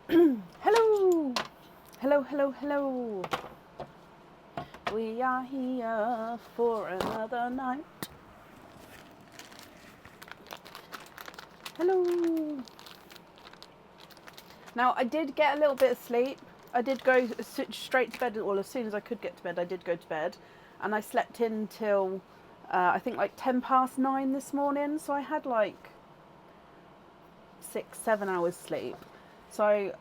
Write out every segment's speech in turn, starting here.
Hello, hello, hello, hello. We are here for another night. Hello. Now, I did get a little bit of sleep. I did go straight to bed, well, as soon as I could get to bed, I did go to bed. And I slept in till, I think, like 9:10 this morning. So I had like 6, 7 hours sleep. So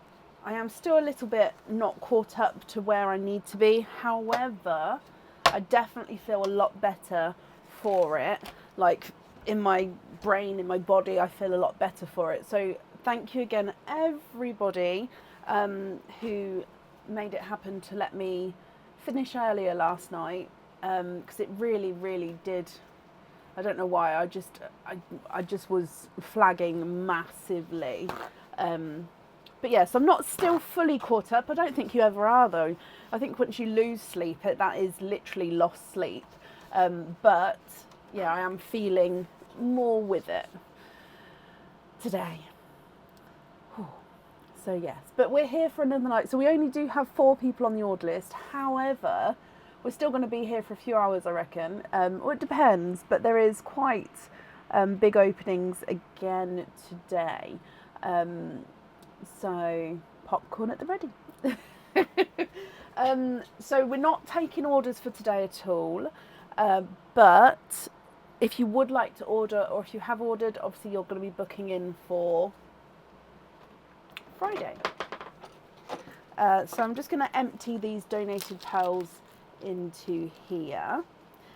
I am still a little bit not caught up to where I need to be. However, I definitely feel a lot better for it. Like in my brain, in my body, I feel a lot better for it. So thank you again, everybody who made it happen to let me finish earlier last night, because it really, really did. I don't know why. I just was flagging massively. But yes, I'm not still fully caught up. I don't think you ever are, though. I think once you lose sleep, that is literally lost sleep. But yeah, I am feeling more with it today. So yes, but we're here for another night. So we only do have 4 people on the order list. However, we're still going to be here for a few hours, I reckon. Well, it depends, but there is quite big openings again today. So popcorn at the ready. So we're not taking orders for today at all. But if you would like to order, or if you have ordered, obviously you're going to be booking in for Friday. So I'm just going to empty these donated pearls into here,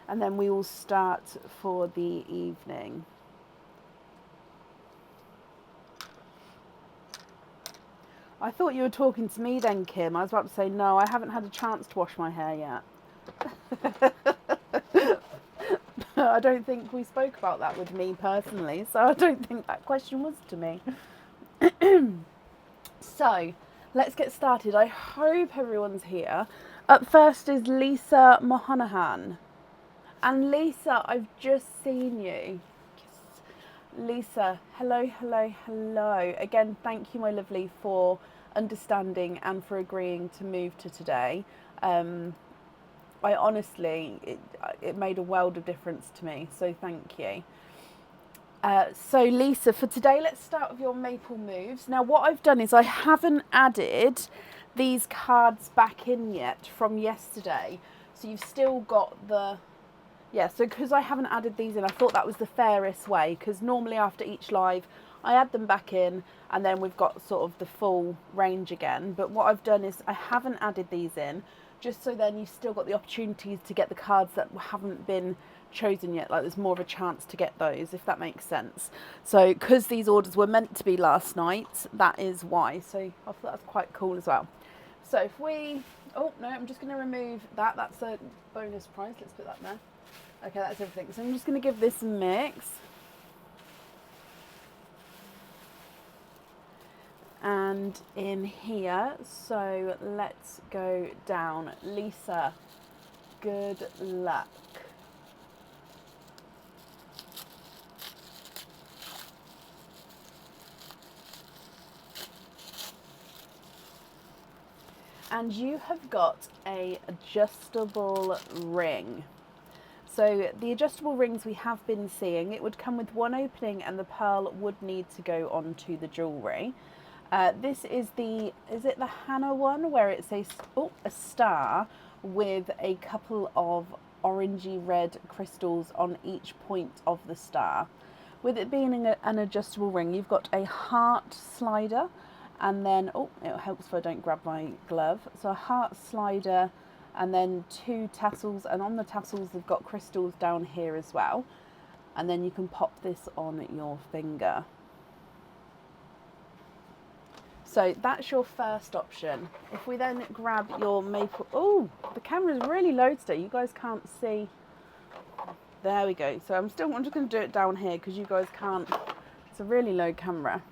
and then we will start for the evening. I thought you were talking to me then, Kim. I was about to say, no, I haven't had a chance to wash my hair yet. I don't think we spoke about that with me personally, so I don't think that question was to me. So, let's get started. I hope everyone's here. Up first is Lisa Mohonahan. And Lisa, I've just seen you. Yes. Lisa, hello, hello, hello. Again, thank you, my lovely, for understanding and for agreeing to move to today. I honestly, it made a world of difference to me, so thank you. So Lisa, for today, let's start with your maple moves. Now what I've done is I haven't added these cards back in yet from yesterday. So you've still got the, yeah, so because I haven't added these in, I thought that was the fairest way, because normally after each live, I add them back in and then we've got sort of the full range again. But what I've done is I haven't added these in, just so then you've still got the opportunities to get the cards that haven't been chosen yet. Like there's more of a chance to get those, if that makes sense. So because these orders were meant to be last night, that is why. So I thought that's quite cool as well. So if we, oh no, I'm just going to remove that. That's a bonus prize. Let's put that there. Okay, that's everything. So I'm just going to give this a mix. And in here, so let's go down. Lisa, good luck. And you have got a adjustable ring. So the adjustable rings we have been seeing, it would come with one opening and the pearl would need to go onto the jewellery. This is it the Hannah one, where it's a star with a couple of orangey red crystals on each point of the star. With it being an adjustable ring, you've got a heart slider, and then, it helps if I don't grab my glove. So a heart slider, and then 2 tassels, and on the tassels they've got crystals down here as well. And then you can pop this on your finger. So that's your first option. If we then grab your maple, the camera's really low today. You guys can't see. There we go. So I'm just going to do it down here because you guys can't. It's a really low camera.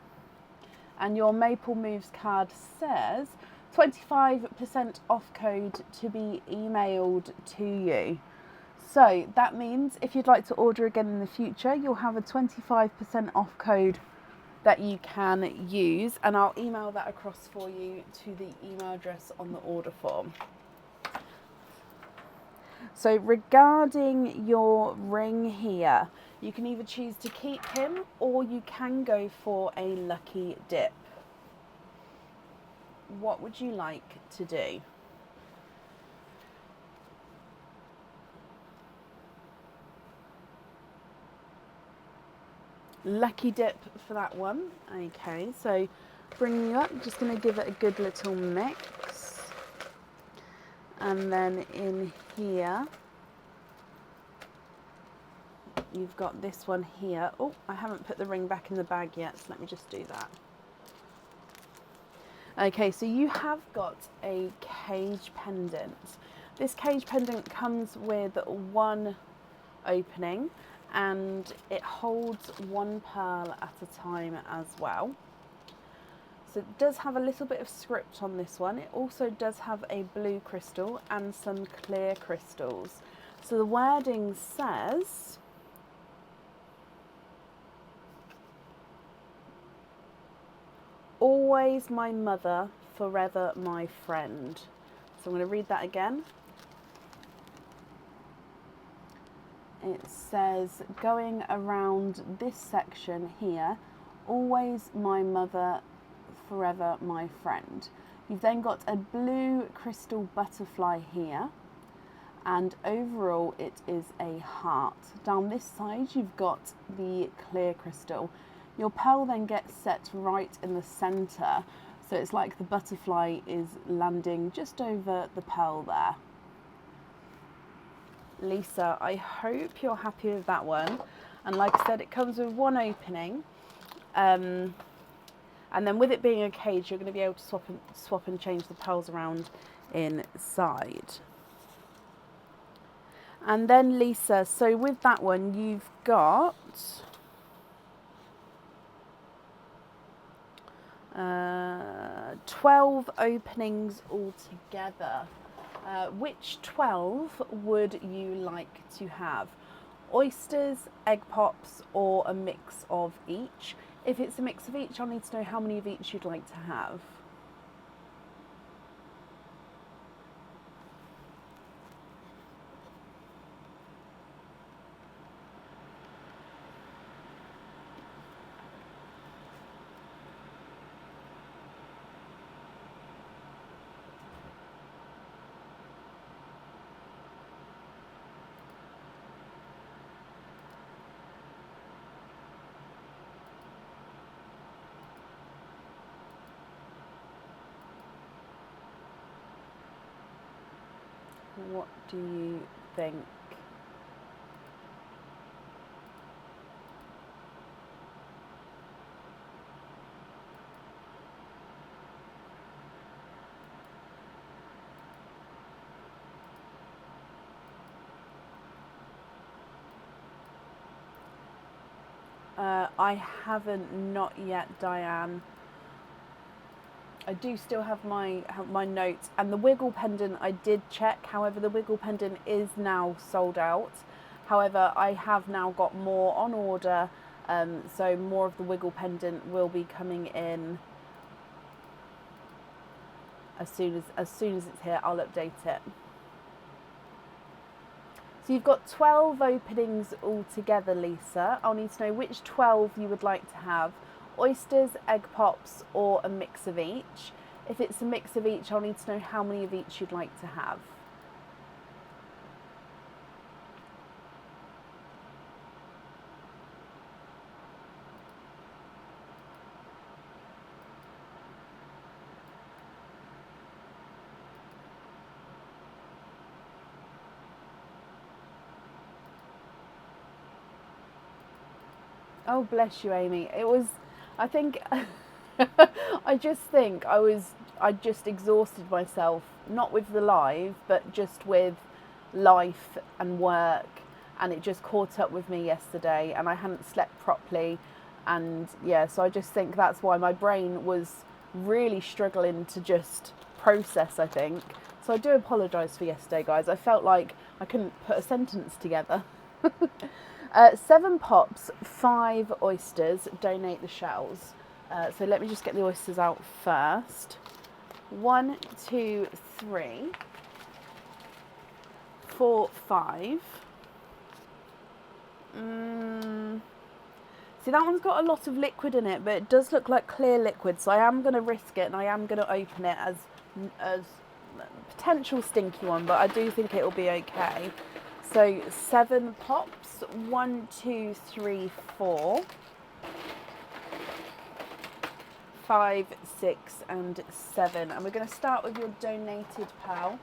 And your Maple Moves card says 25% off code to be emailed to you. So that means if you'd like to order again in the future, you'll have a 25% off code that you can use, and I'll email that across for you to the email address on the order form. So regarding your ring here, you can either choose to keep him or you can go for a lucky dip. What would you like to do? Lucky dip for that one. Okay, so bringing you up, just going to give it a good little mix. And then in here, you've got this one here. Oh, I haven't put the ring back in the bag yet, so let me just do that. Okay, so you have got a cage pendant. This cage pendant comes with one opening and it holds one pearl at a time as well. So it does have a little bit of script on this one. It also does have a blue crystal and some clear crystals. So the wording says, "Always my mother, forever my friend." So I'm going to read that again. It says, going around this section here, "Always my mother, forever my friend." You've then got a blue crystal butterfly here, and overall it is a heart. Down this side you've got the clear crystal. Your pearl then gets set right in the center, so it's like the butterfly is landing just over the pearl there. Lisa, I hope you're happy with that one. And like I said, it comes with one opening. And then with it being a cage, you're going to be able to swap and change the pearls around inside. And then Lisa, so with that one, you've got 12 openings altogether. Which 12 would you like to have? Oysters, egg pops, or a mix of each? If it's a mix of each, I'll need to know how many of each you'd like to have. What do you think? I haven't, not yet, Diane. I do still have my notes, and the wiggle pendant I did check. However, the wiggle pendant is now sold out. However, I have now got more on order, so more of the wiggle pendant will be coming in as soon as it's here. I'll update it. So you've got 12 openings altogether, Lisa. I'll need to know which 12 you would like to have. Oysters, egg pops, or a mix of each. If it's a mix of each, I'll need to know how many of each you'd like to have. Oh, bless you, Amy. It was, I think, I just exhausted myself, not with the live, but just with life and work. And it just caught up with me yesterday and I hadn't slept properly. And yeah, so I just think that's why my brain was really struggling to just process, I think. So I do apologise for yesterday, guys. I felt like I couldn't put a sentence together. 7 pops, 5 oysters, donate the shells. So let me just get the oysters out first. 1, 2, 3, 4, 5. See, that one's got a lot of liquid in it, but it does look like clear liquid, so I am going to risk it and I am going to open it as potential stinky one, but I do think it will be okay. So 7 pops, 1, 2, 3, 4, 5, 6 and 7. And we're going to start with your donated pearl.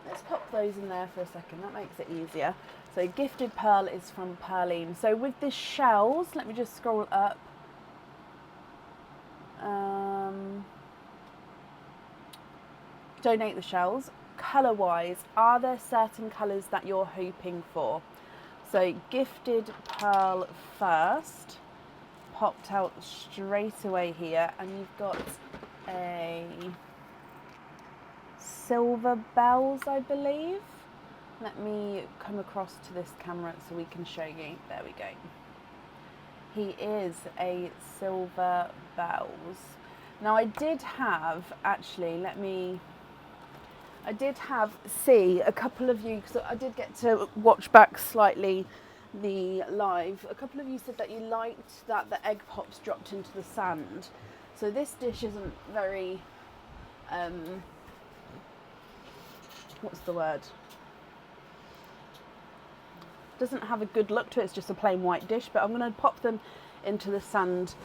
Let's pop those in there for a second, that makes it easier. So gifted pearl is from Pearline. So with the shells, let me just scroll up. Donate the shells. Colour wise, are there certain colours that you're hoping for? So gifted pearl first, popped out straight away here, and you've got a silver bells, I believe. Let me come across to this camera so we can show you. There we go. He is a silver bells. Now I did have, actually, see a couple of you, because I did get to watch back slightly the live. A couple of you said that you liked that the egg pops dropped into the sand. So this dish isn't very, what's the word? Doesn't have a good look to it, it's just a plain white dish, but I'm going to pop them into the sand,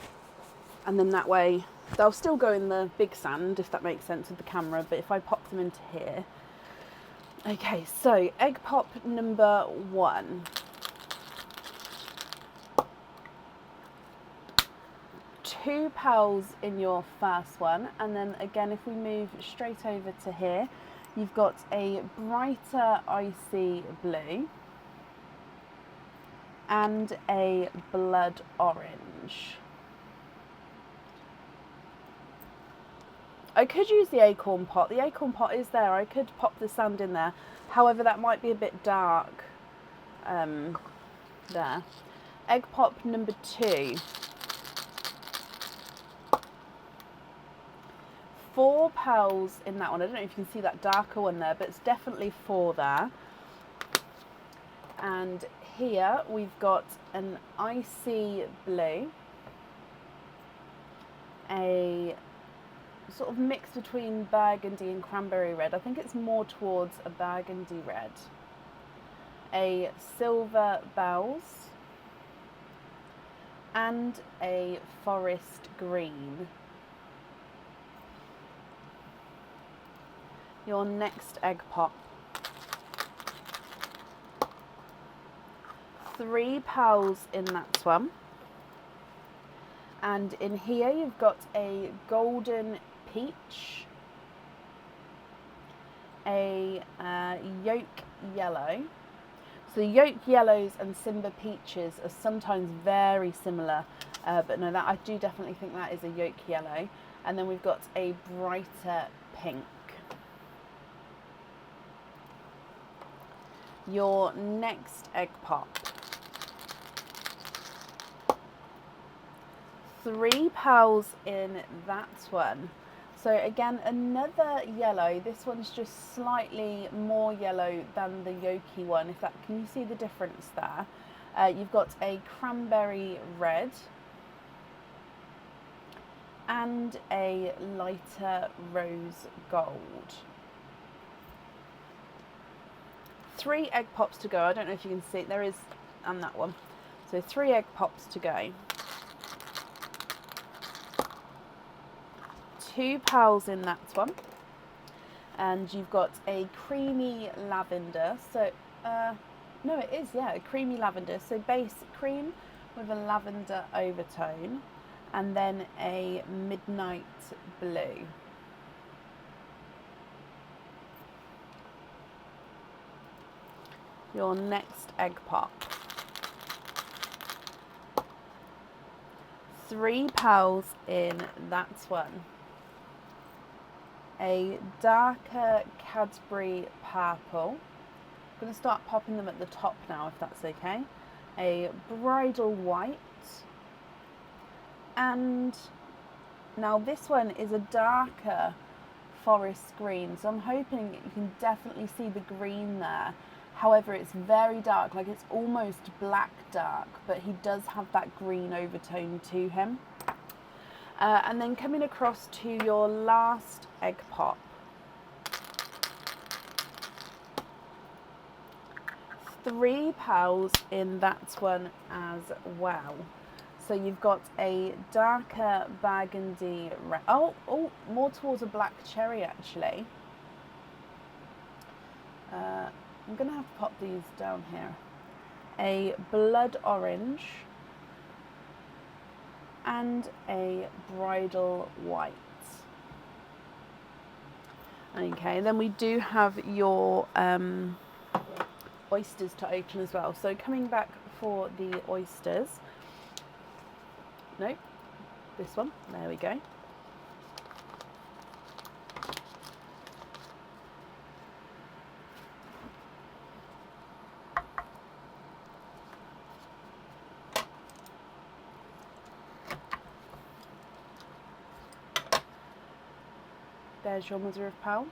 and then that way they'll still go in the big sand, if that makes sense with the camera, but if I pop them into here. Okay, so egg pop number 1. 2 pearls in your first one, and then again if we move straight over to here, you've got a brighter icy blue and a blood orange. I could use the acorn pot. The acorn pot is there. I could pop the sand in there. However, that might be a bit dark there. Egg pop number 2. 4 pearls in that one. I don't know if you can see that darker one there, but it's definitely 4 there. And here we've got an icy blue, a sort of mix between burgundy and cranberry red. I think it's more towards a burgundy red. A silver bells and a forest green. Your next egg pop. 3 pearls in that one. And in here you've got a golden peach, a yolk yellow. So the yolk yellows and Simba peaches are sometimes very similar, but no, that I do definitely think that is a yolk yellow. And then we've got a brighter pink. Your next egg pop. 3 pearls in that one. So again, another yellow. This one's just slightly more yellow than the yolky one. If that, can you see the difference there? You've got a cranberry red and a lighter rose gold. 3 egg pops to go. I don't know if you can see, there is, and that one. So 3 egg pops to go. 2 pearls in that one, and you've got a creamy lavender. So no, it is, yeah, a creamy lavender. So base cream with a lavender overtone, and then a midnight blue. Your next egg pop. 3 pearls in that one. A darker Cadbury purple. I'm going to start popping them at the top now, if that's okay. a bridal white, and now this one is a darker forest green, so I'm hoping you can definitely see the green there. However, it's very dark, like it's almost black dark, but he does have that green overtone to him. And then coming across to your last egg pop, 3 pals in that one as well. So you've got a darker burgundy red. Oh, more towards a black cherry actually. I'm going to have to pop these down here. A blood orange and a bridal white. Okay, then we do have your oysters to open as well. So coming back for the oysters. Nope, this one. There we go. There's your mother of pearl.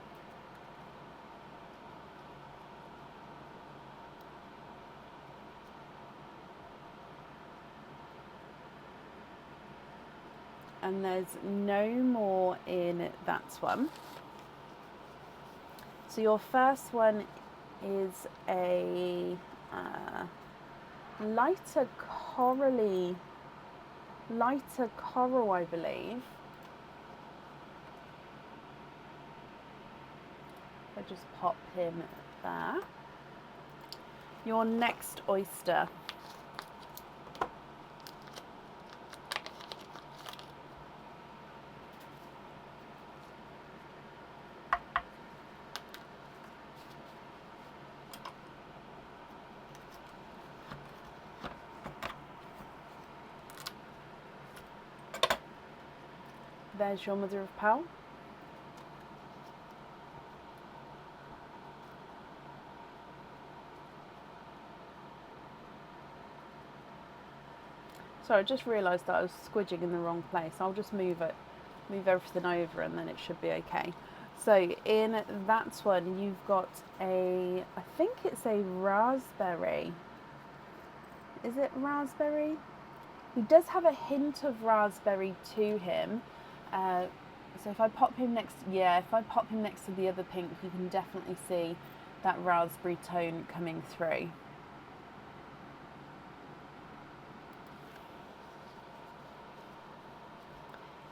And there's no more in that one. So your first one is a lighter coral, I believe. I just pop him there. Your next oyster. There's your mother of pearl. Sorry, I just realised that I was squidging in the wrong place. I'll just move everything over and then it should be okay. So in that one you've got I think it's a raspberry. Is it raspberry? He does have a hint of raspberry to him. So if I pop him next to the other pink, you can definitely see that raspberry tone coming through.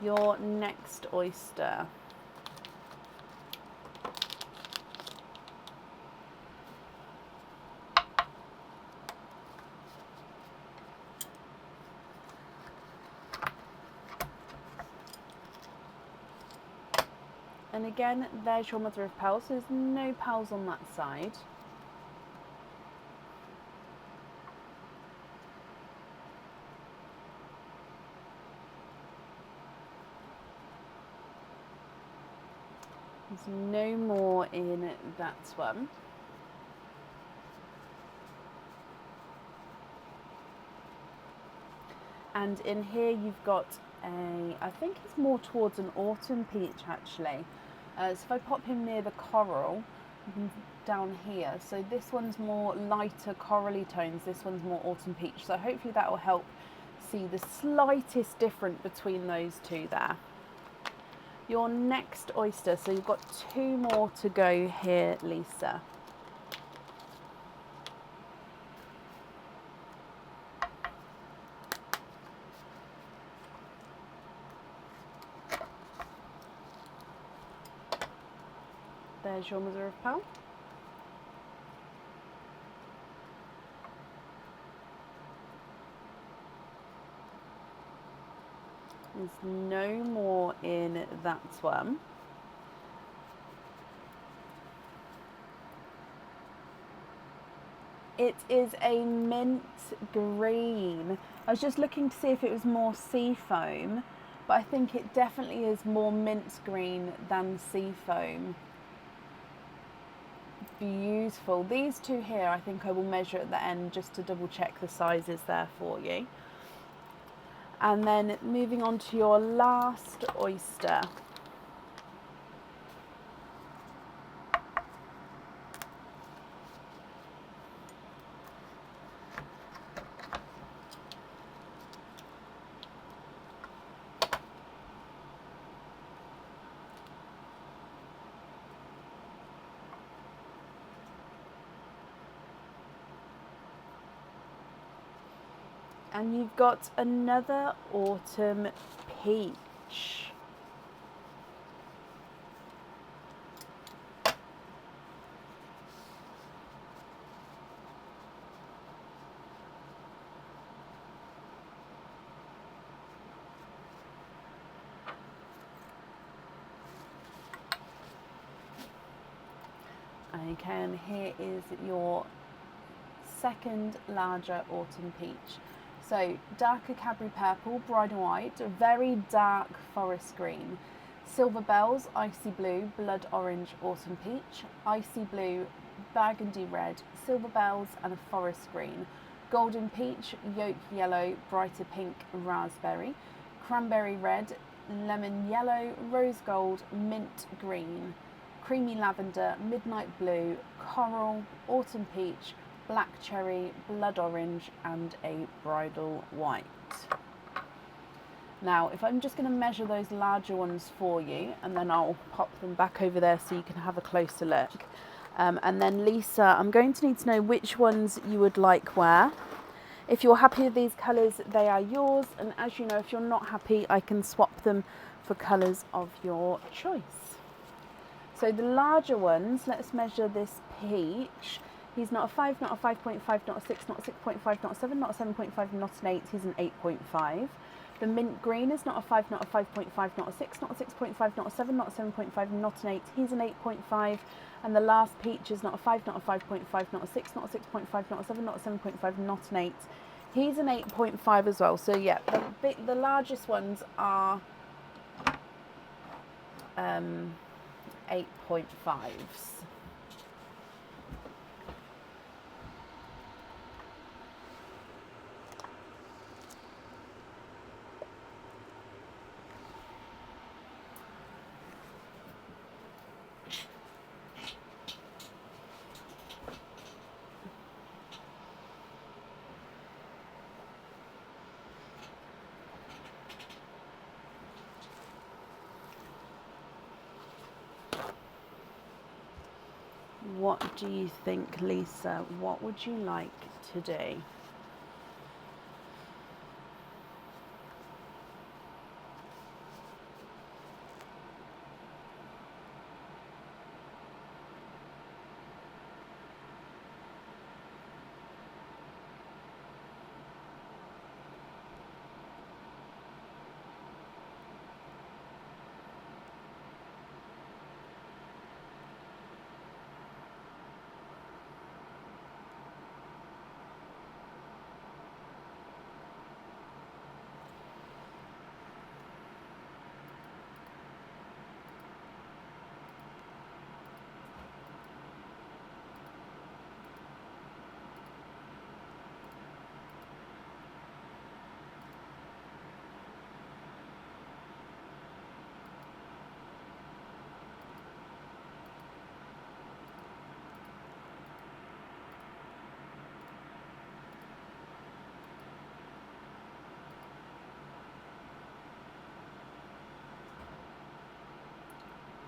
Your next oyster. And again, there's your mother of pearl, so there's no pearls on that side. There's no more in that one. And in here you've got I think it's more towards an autumn peach actually. So if I pop him near the coral, down here, so this one's more lighter corally tones, this one's more autumn peach. So hopefully that will help see the slightest difference between those two there. Your next oyster, so you've got 2 more to go here, Lisa. There's your mother of pearl. There's no more in that one. It is a mint green. I was just looking to see if it was more sea foam, but I think it definitely is more mint green than sea foam. beautiful. These two here, I think I will measure at the end just to double check the sizes there for you. And then moving on to your last oyster. And you've got another autumn peach. Okay, and here is your second larger autumn peach. So darker Cadbury purple, bridal white, very dark forest green, silver bells, icy blue, blood orange autumn peach, icy blue, burgundy red, silver bells and a forest green, golden peach, yolk yellow, brighter pink, raspberry, cranberry red, lemon yellow, rose gold, mint green, creamy lavender, midnight blue, coral, autumn peach, black cherry, blood orange and a bridal white. Now if I'm just going to measure those larger ones for you and then I'll pop them back over there so you can have a closer look. And then Lisa, I'm going to need to know which ones you would like where. If you're happy with these colours, they are yours, and as you know, if you're not happy, I can swap them for colours of your choice. So the larger ones, let's measure this peach. He's not a 5, not a 5.5, not a 6, not a 6.5, not a 7, not a 7.5, not an 8. He's an 8.5. The mint green is not a 5, not a 5.5, not a 6, not a 6.5, not a 7, not a 7.5, not an 8. He's an 8.5. And the last peach is not a 5, not a 5.5, not a 6, not a 6.5, not a 7, not a 7.5, not an 8. He's an 8.5 as well. So yeah, the largest ones are 8.5s. What do you think, Lisa? What would you like to do?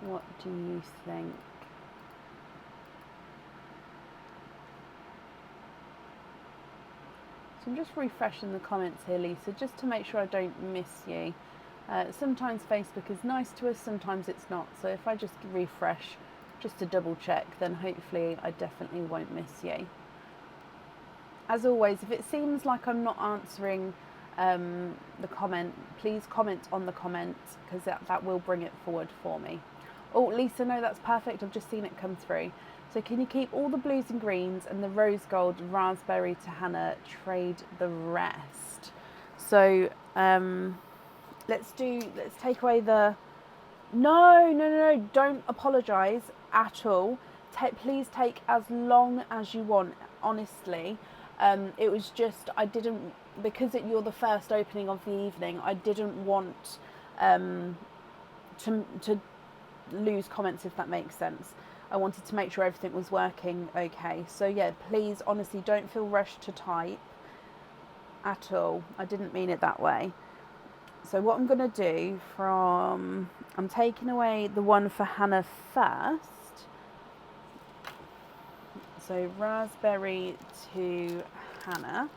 What do you think? So I'm just refreshing the comments here, Lisa, just to make sure I don't miss you. Sometimes Facebook is nice to us, sometimes it's not. So if I just refresh just to double check, then hopefully I definitely won't miss you. As always, if it seems like I'm not answering the comment, please comment on the comment, because that will bring it forward for me. Oh, Lisa, no, that's perfect. I've just seen it come through. So can you keep all the blues and greens and the rose gold raspberry to Hannah, trade the rest? So let's take away the... No, don't apologise at all. please take as long as you want, honestly. It was just, I didn't, because you're the first opening of the evening, I didn't want to lose comments, if that makes sense. I wanted to make sure everything was working okay. So yeah, please, honestly, don't feel rushed to type at all. I didn't mean it that way. So what I'm going to do I'm taking away the one for Hannah first. So raspberry to Hannah,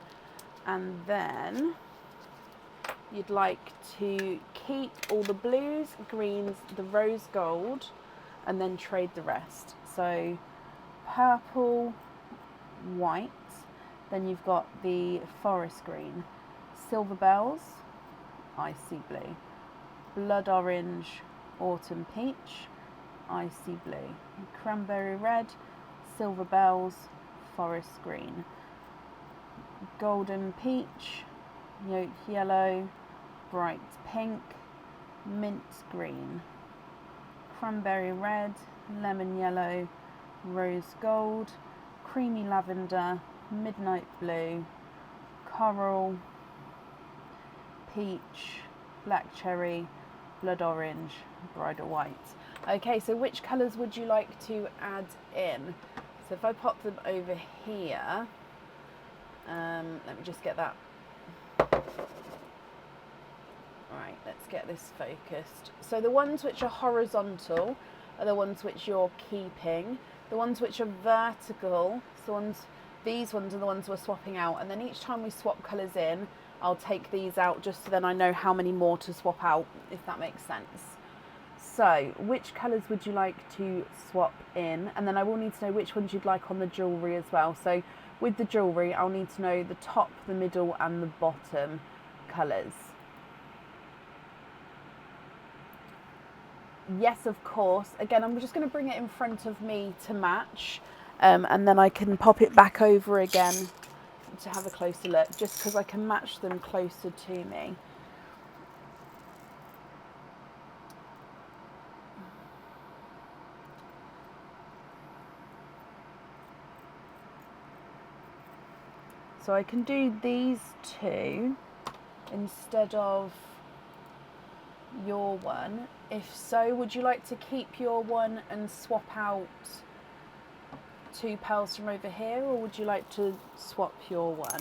and then you'd like to keep all the blues, greens, the rose gold, and then trade the rest. So purple, white, then you've got the forest green, silver bells, icy blue, blood orange, autumn peach, icy blue, cranberry red, silver bells, forest green, golden peach, yolk yellow, bright pink, mint green, cranberry red, lemon yellow, rose gold, creamy lavender, midnight blue, coral, peach, black cherry, blood orange, bridal white. Okay, so which colours would you like to add in? So if I pop them over here, let me just get that. Right, let's get this focused. So the ones which are horizontal are the ones which you're keeping. The ones which are vertical, these ones are the ones we're swapping out. And then each time we swap colours in, I'll take these out just so then I know how many more to swap out, if that makes sense. So which colours would you like to swap in? And then I will need to know which ones you'd like on the jewellery as well. So with the jewellery, I'll need to know the top, the middle and the bottom colours. Yes, of course. Again, I'm just going to bring it in front of me to match, and then I can pop it back over again to have a closer look, just because I can match them closer to me. So I can do these two instead of your one. If so, would you like to keep your one and swap out 2 pearls from over here, or would you like to swap your one?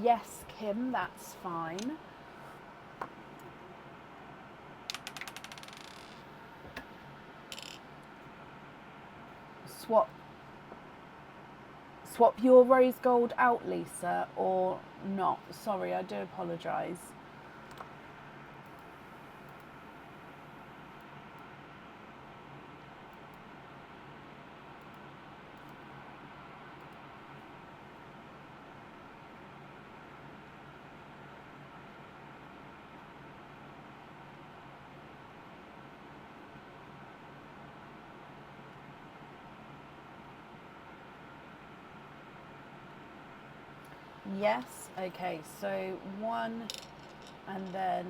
Yes, Kim, that's fine. Swap your rose gold out, Lisa, or not? Sorry, I do apologise. Yes, okay, so 1 and then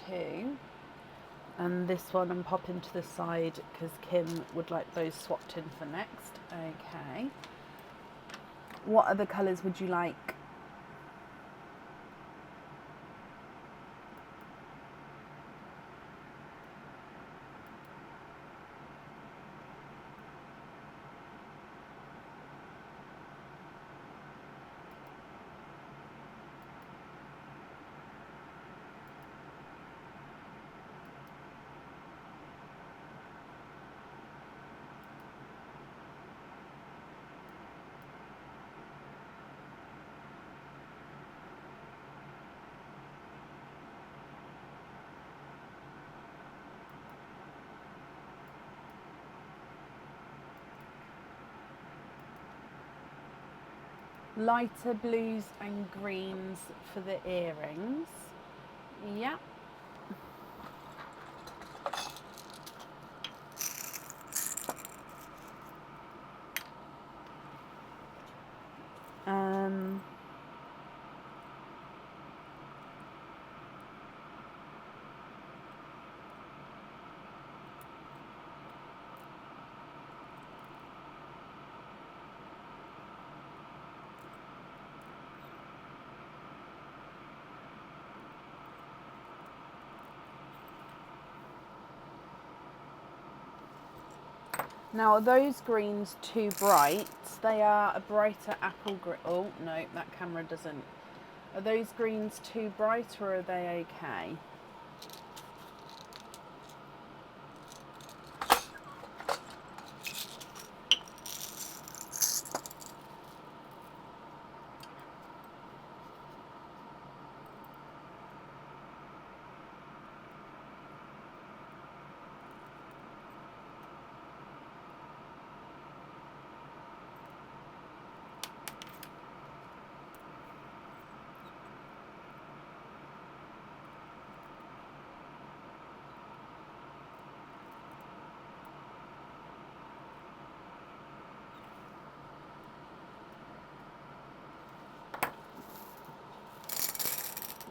2. And this one I'm popping to the side because Kim would like those swapped in for next. Okay. What other colours would you like? Lighter blues and greens for the earrings. Yeah. Now, are those greens too bright? They are a brighter apple green. Oh, no, that camera doesn't. Are those greens too bright or are they okay?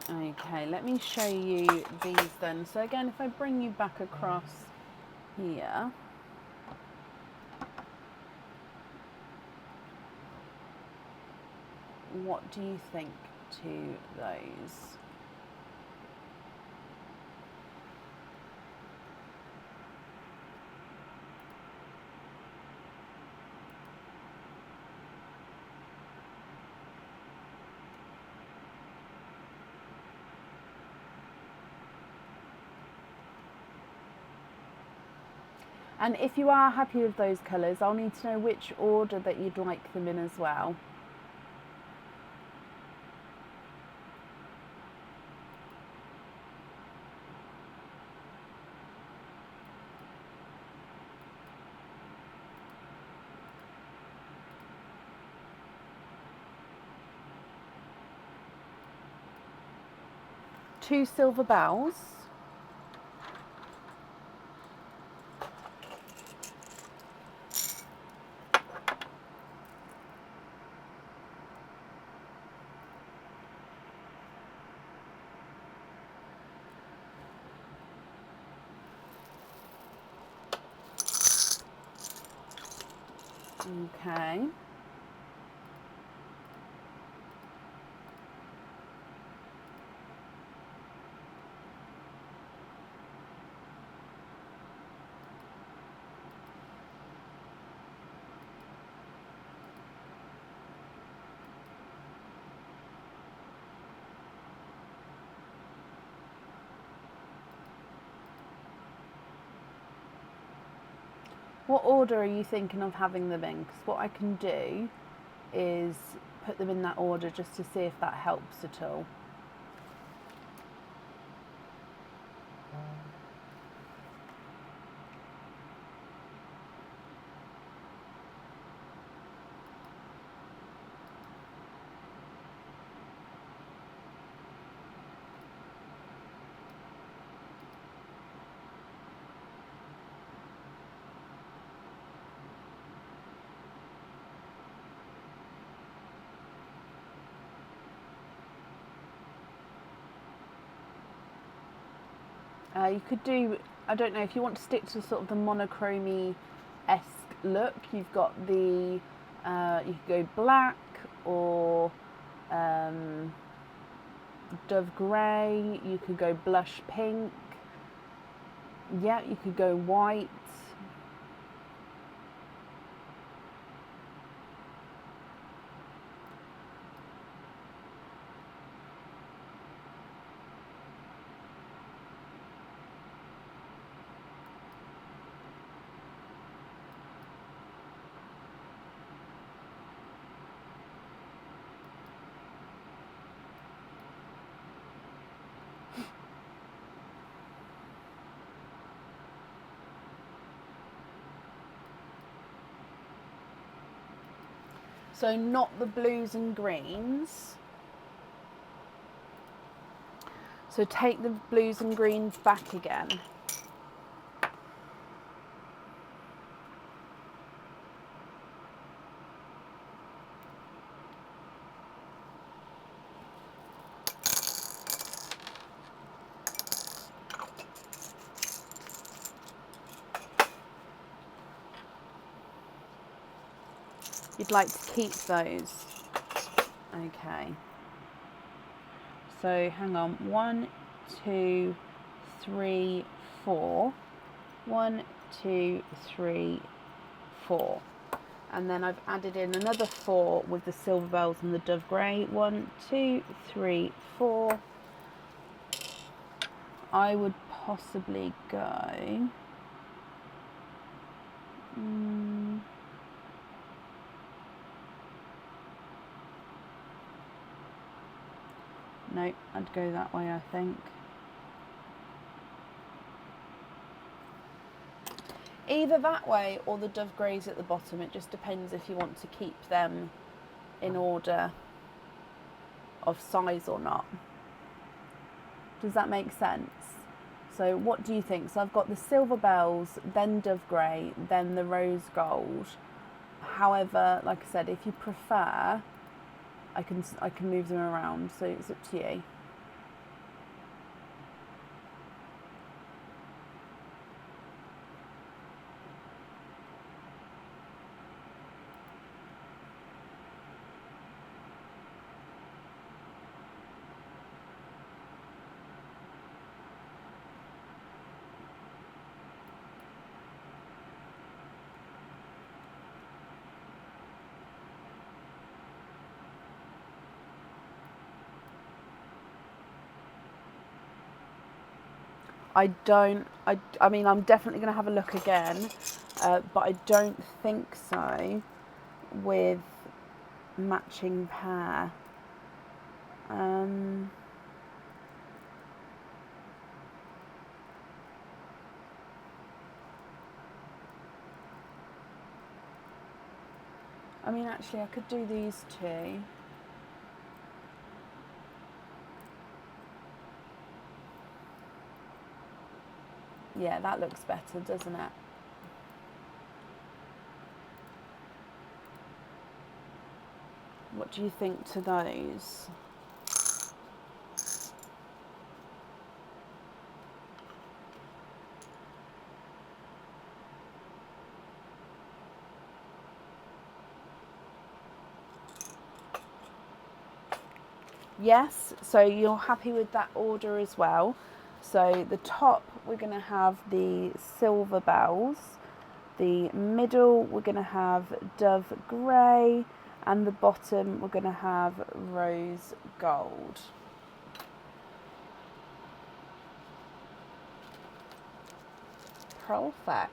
Okay, let me show you these then. So again, if I bring you back across here, what do you think to those? And if you are happy with those colours, I'll need to know which order that you'd like them in as well. Two silver bells. Okay. What order are you thinking of having them in? Because what I can do is put them in that order just to see if that helps at all. You could do, I don't know, if you want to stick to sort of the monochrome-esque look, you've got the, you could go black or dove grey, you could go blush pink, yeah, you could go white. So not the blues and greens. So take the blues and greens back again. You'd like to keep those. Okay. So hang on. 1, 2, 3, 4. 1, 2, 3, 4. And then I've added in another 4 with the silver bells and the dove grey. 1, 2, 3, 4. I would possibly go... no, I'd go that way, I think. Either that way or the dove greys at the bottom. It just depends if you want to keep them in order of size or not. Does that make sense? So what do you think? So I've got the silver bells, then dove grey, then the rose gold. However, like I said, if you prefer, I can move them around, so it's up to you. I mean, I'm definitely going to have a look again, but I don't think so with matching pair. I mean, actually, I could do these two. Yeah, that looks better, doesn't it? What do you think to those? Yes, so you're happy with that order as well. So the top, we're going to have the silver bells. The middle, we're going to have dove grey. And the bottom, we're going to have rose gold. Perfect.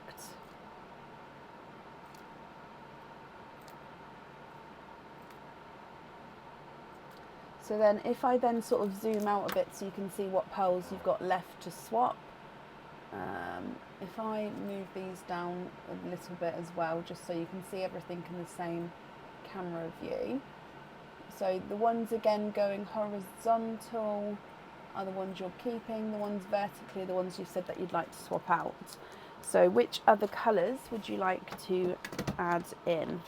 So then if I then sort of zoom out a bit so you can see what pearls you've got left to swap. If I move these down a little bit as well, just so you can see everything in the same camera view. So the ones again going horizontal are the ones you're keeping, the ones vertically are the ones you've said that you'd like to swap out. So which other colours would you like to add in?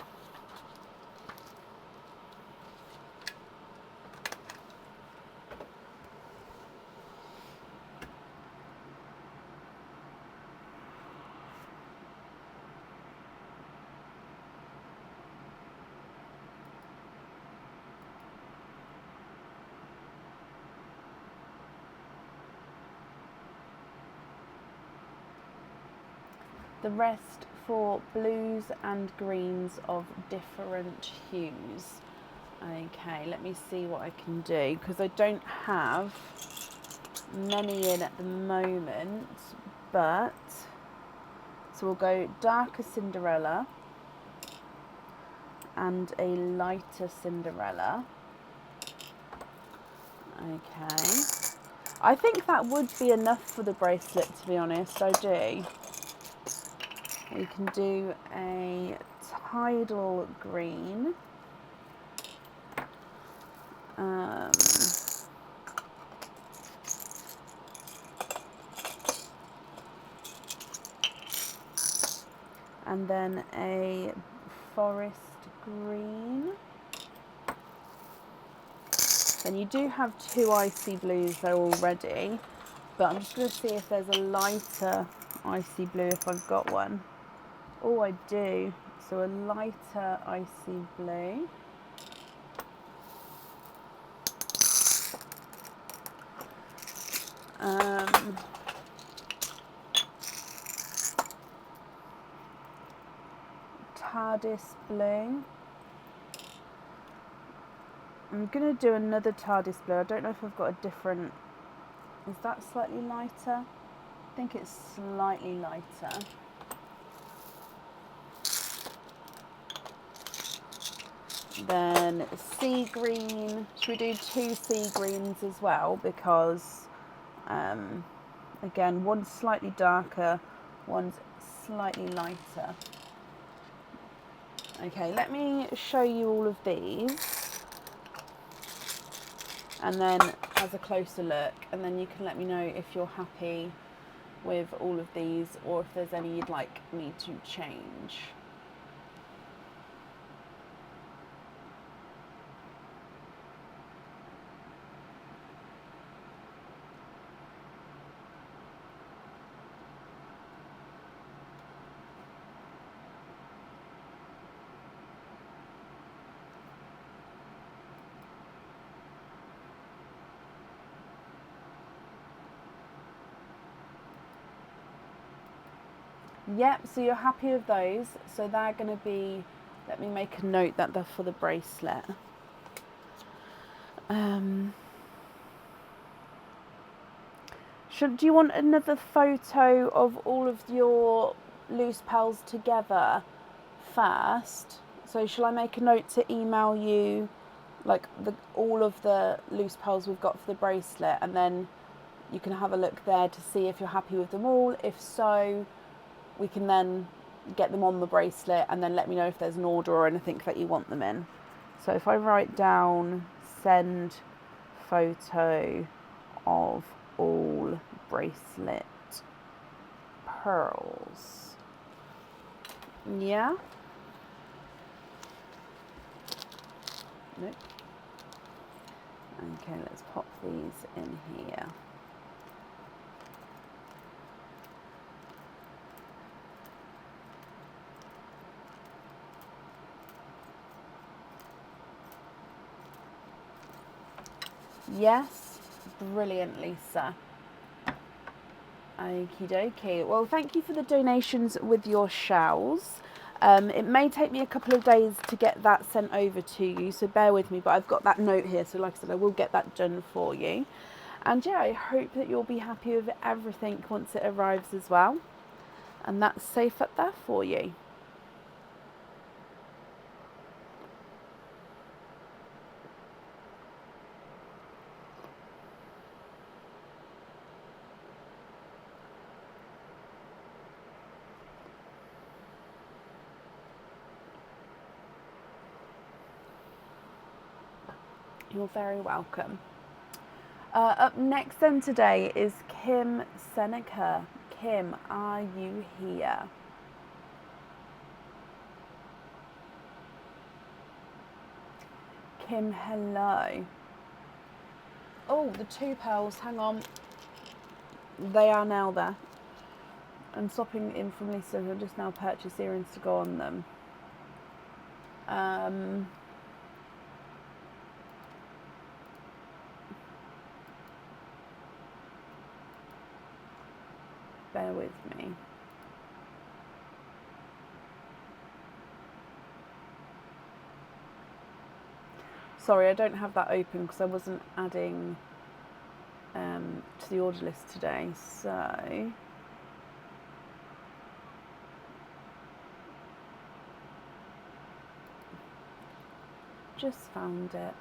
The rest for blues and greens of different hues. Okay, let me see what I can do, because I don't have many in at the moment, but so we'll go darker Cinderella and a lighter Cinderella. Okay, I think that would be enough for the bracelet, to be honest. I do. We can do a tidal green. And then a forest green. And you do have 2 icy blues there already, but I'm just going to see if there's a lighter icy blue if I've got one. Oh, I do. So a lighter icy blue. TARDIS blue. I'm going to do another TARDIS blue. I don't know if I've got a different... Is that slightly lighter? I think it's slightly lighter. Then sea green. Should we do 2 sea greens as well? Because, again, one's slightly darker, one's slightly lighter. Okay, let me show you all of these. And then as a closer look, and then you can let me know if you're happy with all of these or if there's any you'd like me to change. Yep, so you're happy with those. So they're going to be, let me make a note that they're for the bracelet. Do you want another photo of all of your loose pearls together first? So shall I make a note to email you like all of the loose pearls we've got for the bracelet, and then you can have a look there to see if you're happy with them all. If so, we can then get them on the bracelet and then let me know if there's an order or anything that you want them in. So if I write down send photo of all bracelet pearls. Yeah? Nope. Okay, let's pop these in here. Yes, brilliant, Lisa. Okie dokie. Well, thank you for the donations with your shells. It may take me a couple of days to get that sent over to you, so bear with me, but I've got that note here, so like I said, I will get that done for you. And yeah, I hope that you'll be happy with everything once it arrives as well. And that's safe up there for you. You're very welcome. Up next then today is Kim Seneca. Kim, are you here? Kim, hello. Oh, the 2 pearls, hang on. They are now there. I'm swapping in from Lisa, who just now purchased earrings to go on them. Bear with me. Sorry, I don't have that open because I wasn't adding to the order list today, so just found it.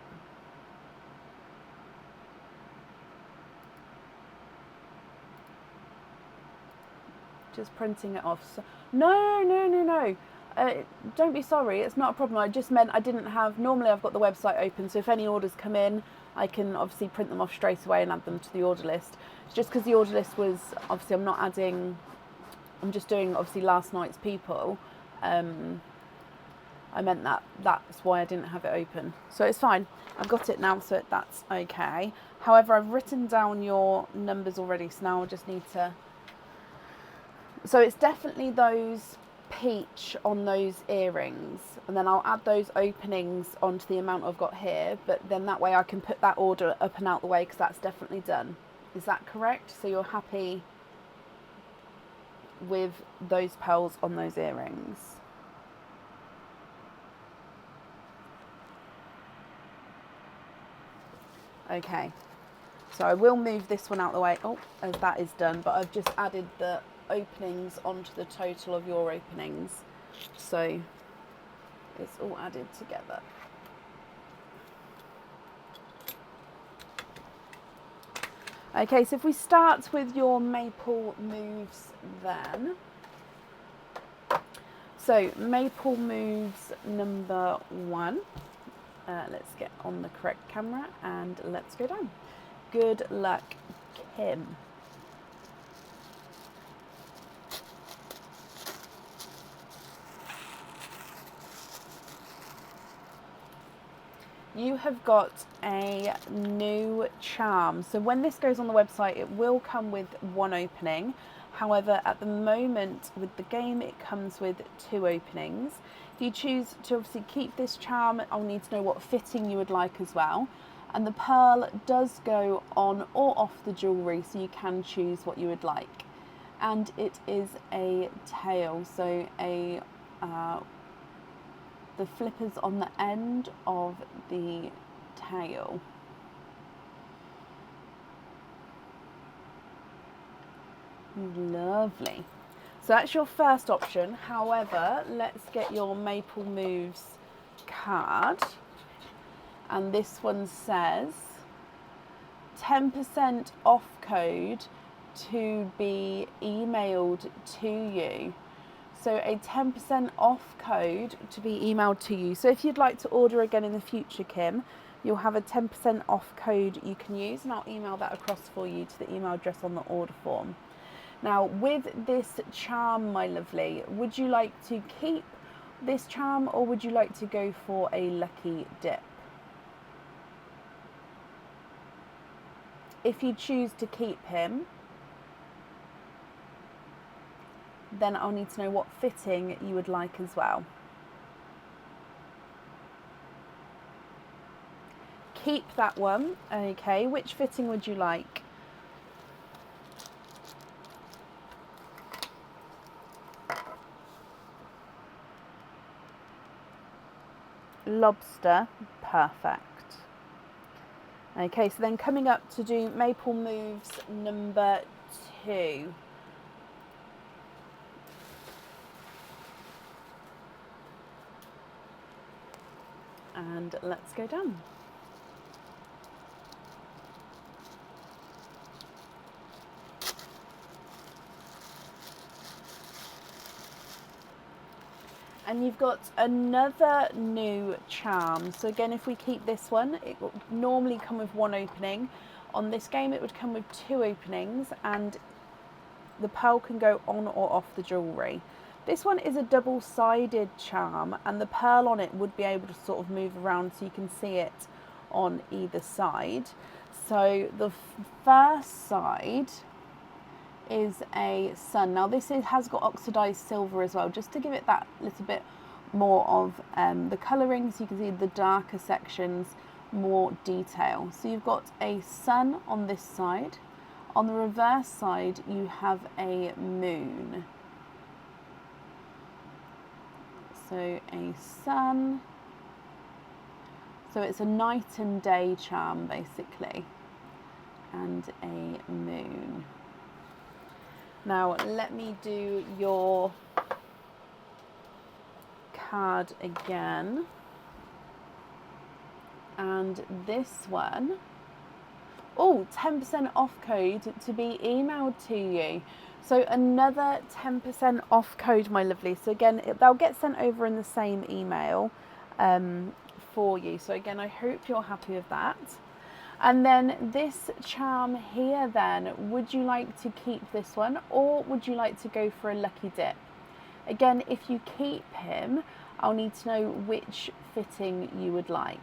Just printing it off. So, no. Don't be sorry, it's not a problem. I just meant I didn't have, normally I've got the website open, so if any orders come in, I can obviously print them off straight away and add them to the order list. It's just because the order list was, obviously I'm not adding, I'm just doing obviously last night's people. I meant that's why I didn't have it open. So it's fine, I've got it now, so that's okay. However, I've written down your numbers already, so now I just need to, so it's definitely those peach on those earrings, and then I'll add those openings onto the amount I've got here, but then that way I can put that order up and out the way because that's definitely done. Is that correct? So you're happy with those pearls on those earrings? Okay, so I will move this one out the way, as that is done, but I've just added the openings onto the total of your openings, so it's all added together. Okay, so if we start with your maple moves then. So maple moves number 1. Let's get on the correct camera and let's go down. Good luck, Kim. You have got a new charm. So when this goes on the website, it will come with 1 opening. However, at the moment with the game, it comes with 2 openings. If you choose to obviously keep this charm, I'll need to know what fitting you would like as well. And the pearl does go on or off the jewellery, so you can choose what you would like. And it is a tail, so the flippers on the end of the tail. Lovely. So that's your first option. However, let's get your Maple Moves card. And this one says 10% off code to be emailed to you. So a 10% off code to be emailed to you. So if you'd like to order again in the future, Kim, you'll have a 10% off code you can use, and I'll email that across for you to the email address on the order form. Now, with this charm, my lovely, would you like to keep this charm or would you like to go for a lucky dip? If you choose to keep him, then I'll need to know what fitting you would like as well. Keep that one. Okay, which fitting would you like? Lobster, perfect. Okay, so then coming up to do Maple Moves number 2. And let's go down. And you've got another new charm. So again, if we keep this one, it will normally come with 1 opening. On this game, it would come with 2 openings, and the pearl can go on or off the jewellery. This one is a double-sided charm, and the pearl on it would be able to sort of move around so you can see it on either side. So the first side is a sun. Now this has got oxidized silver as well, just to give it that little bit more of the colouring, so you can see the darker sections, more detail. So you've got a sun on this side. On the reverse side you have a moon. So a sun. So it's a night and day charm basically, and a moon. Now let me do your card again. And this one, 10% off code to be emailed to you. So another 10% off code, my lovely. So again, they'll get sent over in the same email for you. So again, I hope you're happy with that. And then this charm here then, would you like to keep this one or would you like to go for a lucky dip? Again, if you keep him, I'll need to know which fitting you would like.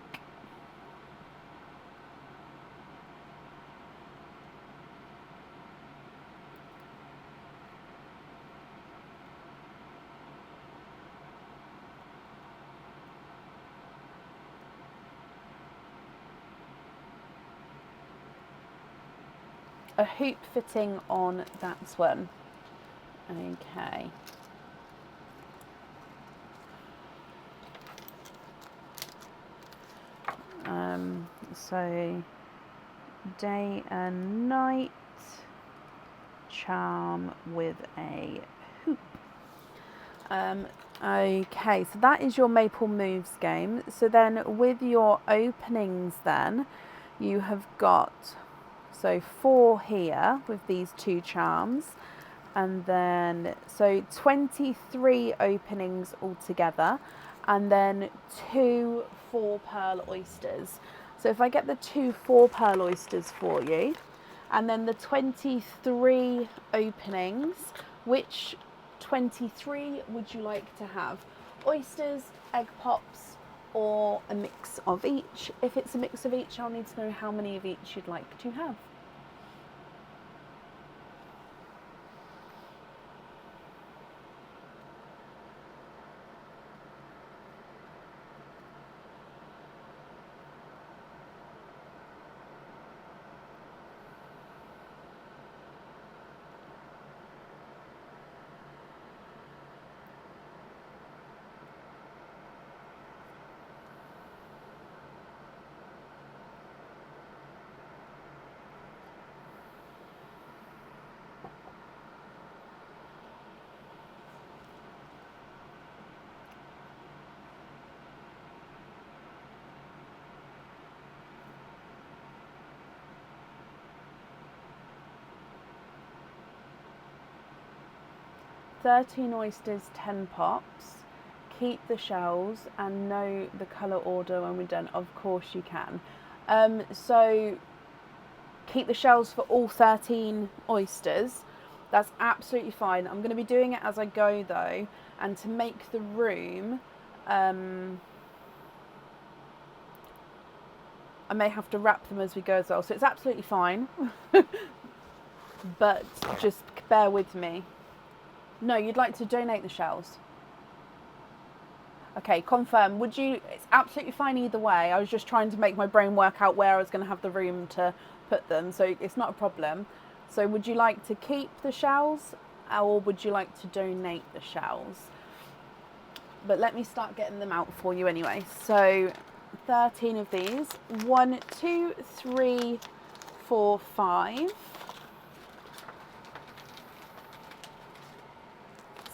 A hoop fitting on that one. Okay. So day and night charm with a hoop. Okay, so that is your Maple Moves game. So then with your openings then, you have got, so 4 here with these 2 charms, and then, so 23 openings altogether, and then 2 4-pearl oysters. So if I get the 2 4-pearl oysters for you, and then the 23 openings, which 23 would you like to have? Oysters, egg pops, or a mix of each? If it's a mix of each, I'll need to know how many of each you'd like to have. 13 oysters, 10 pops. Keep the shells and know the colour order when we're done. Of course you can. So keep the shells for all 13 oysters. That's absolutely fine. I'm going to be doing it as I go though, and to make the room, I may have to wrap them as we go as well. So it's absolutely fine, but just bear with me. No, you'd like to donate the shells. Okay, confirm. Would you? It's absolutely fine either way. I was just trying to make my brain work out where I was going to have the room to put them, so it's not a problem. So would you like to keep the shells, or would you like to donate the shells? But let me start getting them out for you anyway. So 13 of these. 1, 2, 3, 4, 5.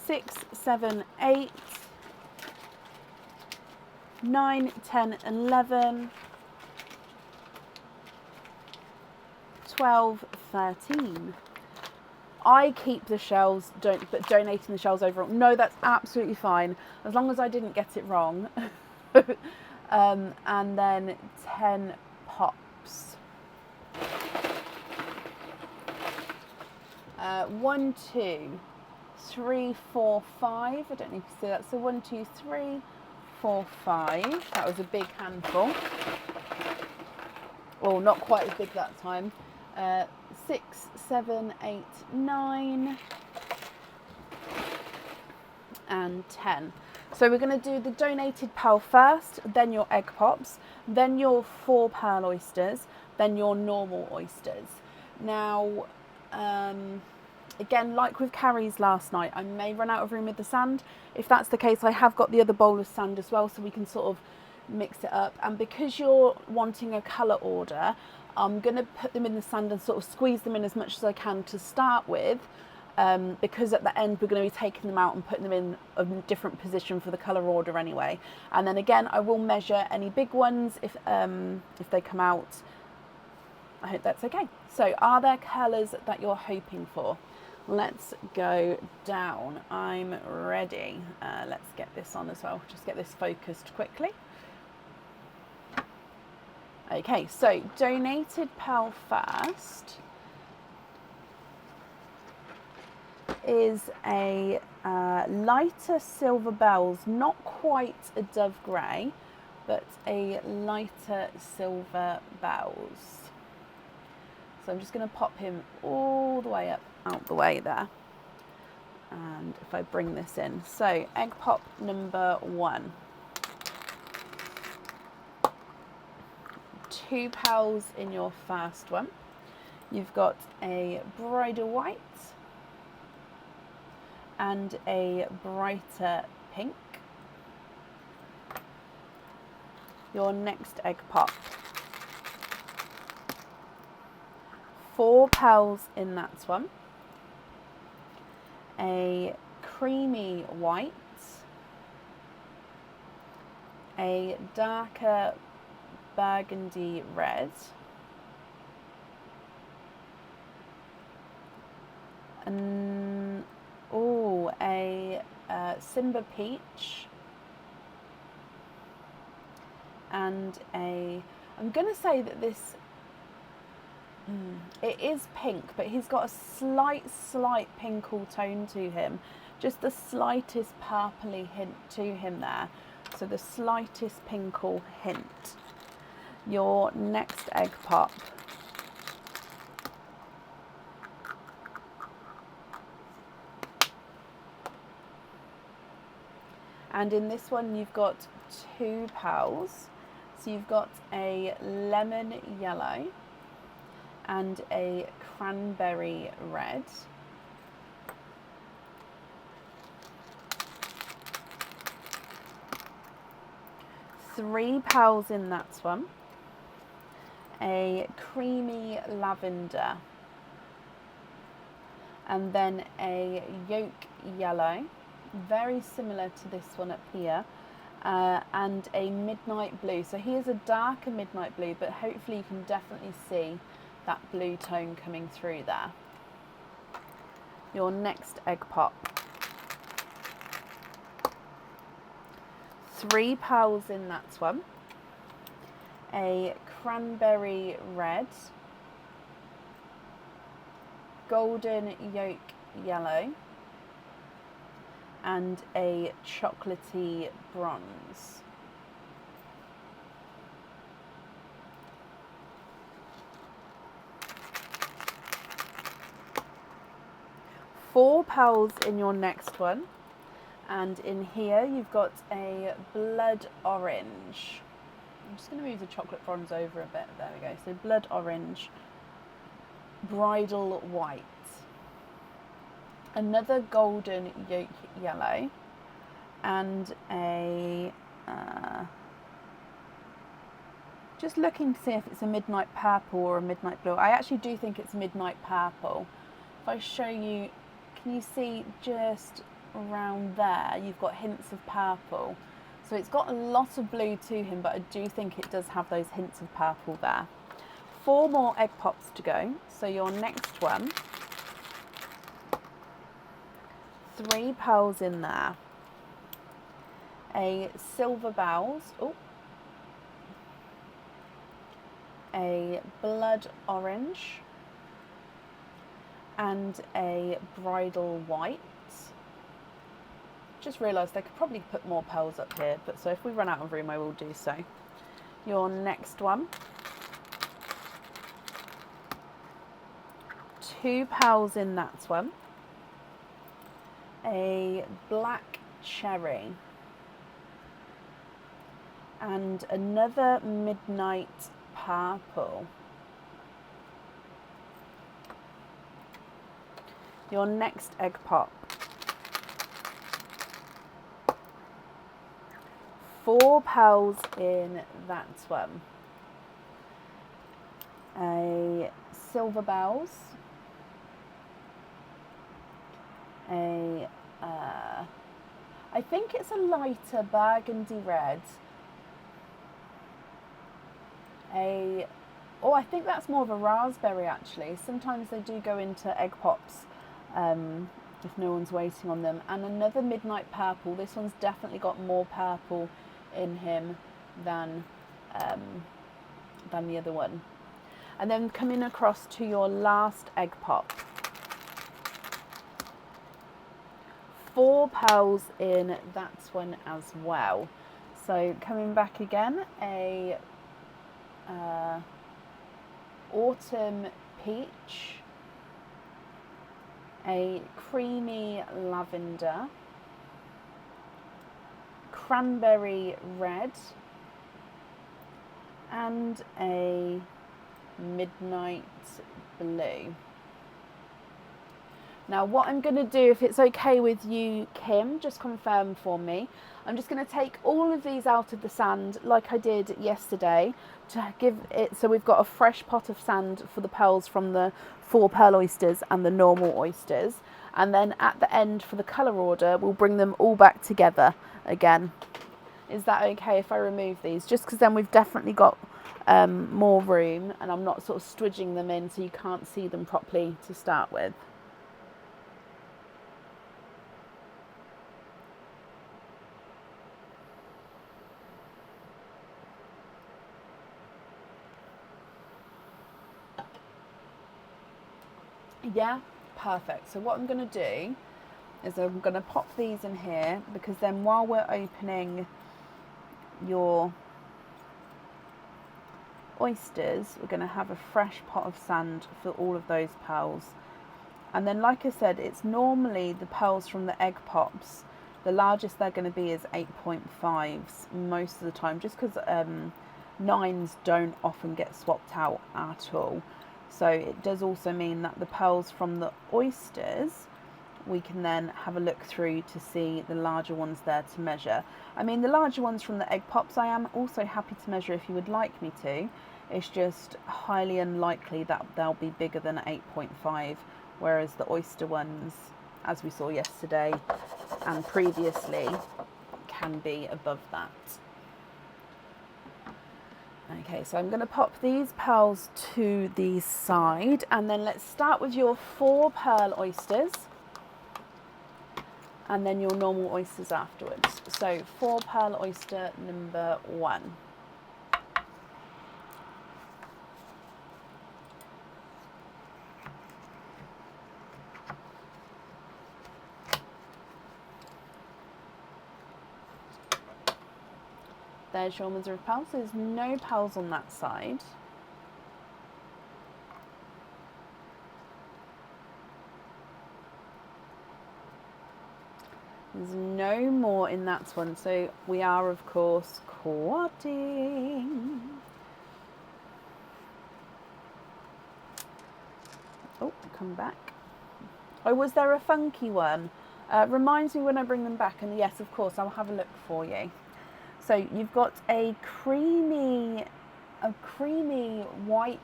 6, 7, 8, 9, 10, 11, 12, 13. I keep the shells, but donating the shells overall. No, that's absolutely fine, as long as I didn't get it wrong. And then 10 pops. 1, 2, 3, 4, 5. I don't need to see that. So 1, 2, 3, 4, 5. That was a big handful. Well, not quite as big that time. 6, 7, 8, 9, and 10. So we're going to do the donated pearl first, then your egg pops, then your 4 pearl oysters, then your normal oysters. Now, again, like with Carrie's last night, I may run out of room with the sand. If that's the case, I have got the other bowl of sand as well, so we can sort of mix it up. And because you're wanting a colour order, I'm going to put them in the sand and sort of squeeze them in as much as I can to start with, because at the end we're going to be taking them out and putting them in a different position for the colour order anyway. And then again, I will measure any big ones if they come out. I hope that's okay. So are there colours that you're hoping for? Let's go down. I'm ready. Let's get this on as well. Just get this focused quickly. Okay, so donated pearl first is a lighter silver bells, not quite a dove grey, but a lighter silver bells. So I'm just going to pop him all the way up, out the way there. And if I bring this in, so egg pop number 1. 2 pearls in your first one. You've got a brighter white and a brighter pink. Your next egg pop. 4 pals in that one, a creamy white, a darker burgundy red, and a Simba peach, and I'm going to say that this, it is pink, but he's got a slight pinkle tone to him, just the slightest purpley hint to him there, so the slightest pinkle hint. Your next egg pop. And in this one you've got 2 pals. So you've got a lemon yellow and a cranberry red. Three pals in that one. A creamy lavender. And then a yolk yellow, very similar to this one up here, and a midnight blue. So here's a darker midnight blue, but hopefully you can definitely see that blue tone coming through there. Your next egg pop. 3 pals in that one. A cranberry red, golden yolk yellow, and a chocolatey bronze. Four pals in your next one, and in here you've got a blood orange. I'm just going to move the chocolate bronze over a bit. There we go. So blood orange, bridal white, another golden yolk yellow, and a just looking to see if it's a midnight purple or a midnight blue. I actually do think it's midnight purple. If I show you, can you see just around there you've got hints of purple? So it's got a lot of blue to him, but I do think it does have those hints of purple there. 4 more egg pops to go. So your next one, 3 pearls in there, a silver bells, a blood orange, and a bridal white. Just realised I could probably put more pearls up here, but so if we run out of room I will do so. Your next one, 2 pearls in that one, a black cherry, and another midnight purple. Your next egg pop, 4 pearls in that one, a silver bells, I think it's a lighter burgundy red, I think that's more of a raspberry actually. Sometimes they do go into egg pops if no one's waiting on them, and another midnight purple. This one's definitely got more purple in him than the other one. And then coming across to your last egg pop, 4 pearls in that one as well. So coming back again, a autumn peach, a creamy lavender, cranberry red, and a midnight blue. Now what I'm going to do, if it's okay with you, Kim, just confirm for me. I'm just going to take all of these out of the sand like I did yesterday to give it, so we've got a fresh pot of sand for the pearls from the 4 pearl oysters and the normal oysters. And then at the end for the colour order, we'll bring them all back together again. Is that okay if I remove these? Just because then we've definitely got more room and I'm not sort of stwidging them in so you can't see them properly to start with. Yeah, perfect. So what I'm going to do is I'm going to pop these in here, because then while we're opening your oysters, we're going to have a fresh pot of sand for all of those pearls. And then, like I said, it's normally the pearls from the egg pops. The largest they're going to be is 8.5s most of the time, just because 9s don't often get swapped out at all. So it does also mean that the pearls from the oysters, we can then have a look through to see the larger ones there to measure. I mean, the larger ones from the egg pops I am also happy to measure if you would like me to. It's just highly unlikely that they'll be bigger than 8.5, whereas the oyster ones, as we saw yesterday and previously, can be above that. Okay, so I'm going to pop these pearls to the side, and then let's start with your 4 pearl oysters and then your normal oysters afterwards. So 4 pearl oyster number 1. There's your mother of pearls. There's no pearls on that side. There's no more in that one, so we are of course quadding. Oh, come back. Oh, was there a funky one? Reminds me when I bring them back, and yes, of course, I'll have a look for you. So you've got a creamy white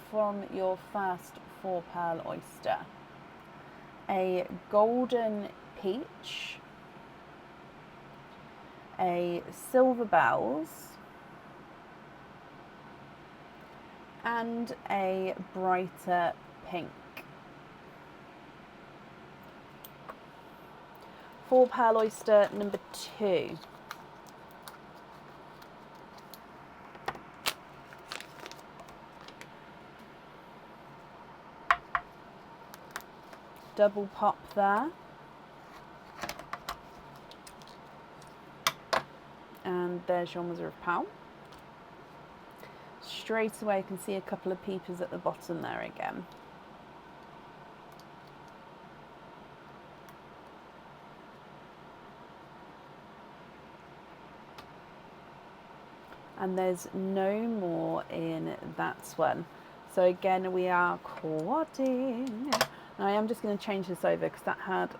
from your first 4 pearl oyster, a golden peach, a silver bells, and a brighter pink. 4 pearl oyster number 2. Double pop there. And there's your mother of pearl. Straight away you can see a couple of peepers at the bottom there again. And there's no more in that one. So again, we are quadding. And I am just going to change this over because that had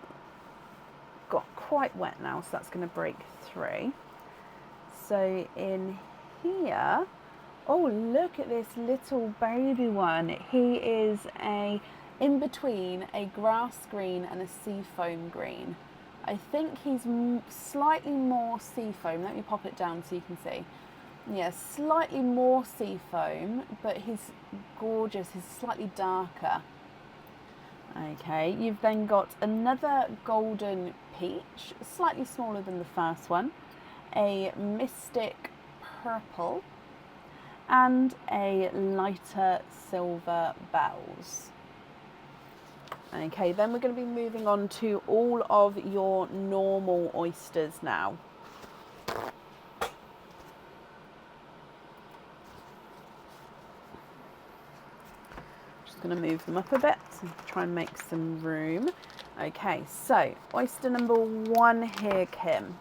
got quite wet now, so that's going to break through. So in here, oh, look at this little baby one. He is in between a grass green and a seafoam green. I think he's slightly more seafoam. Let me pop it down so you can see. Yeah, slightly more seafoam, but he's gorgeous. He's slightly darker. Okay, you've then got another golden peach, slightly smaller than the first one, a mystic purple, and a lighter silver bells. Okay, then we're going to be moving on to all of your normal oysters now. Going to move them up a bit and try and make some room. Okay, so oyster number 1 here, Kim.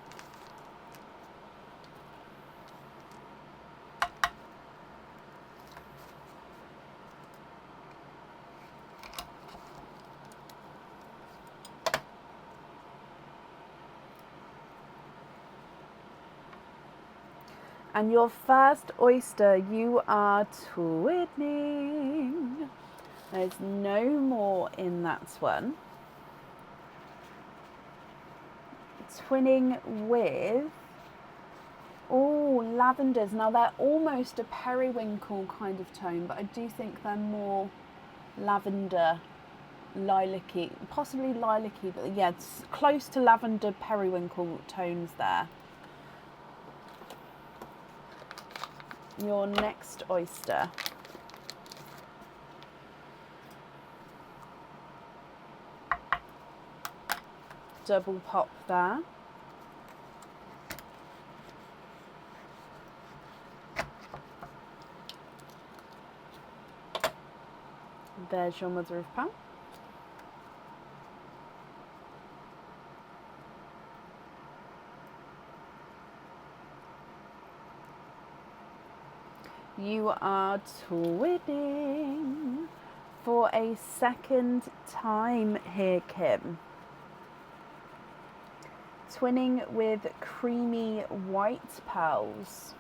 And your first oyster, you are twinning. There's no more in that one. Twinning with, oh, lavenders. Now they're almost a periwinkle kind of tone, but I do think they're more lavender, lilac-y, possibly lilac-y, but yeah, it's close to lavender periwinkle tones there. Your next oyster. Double pop there. There's your mother of pearl. You are twinning for a second time here, Kim. Twinning with creamy white pearls.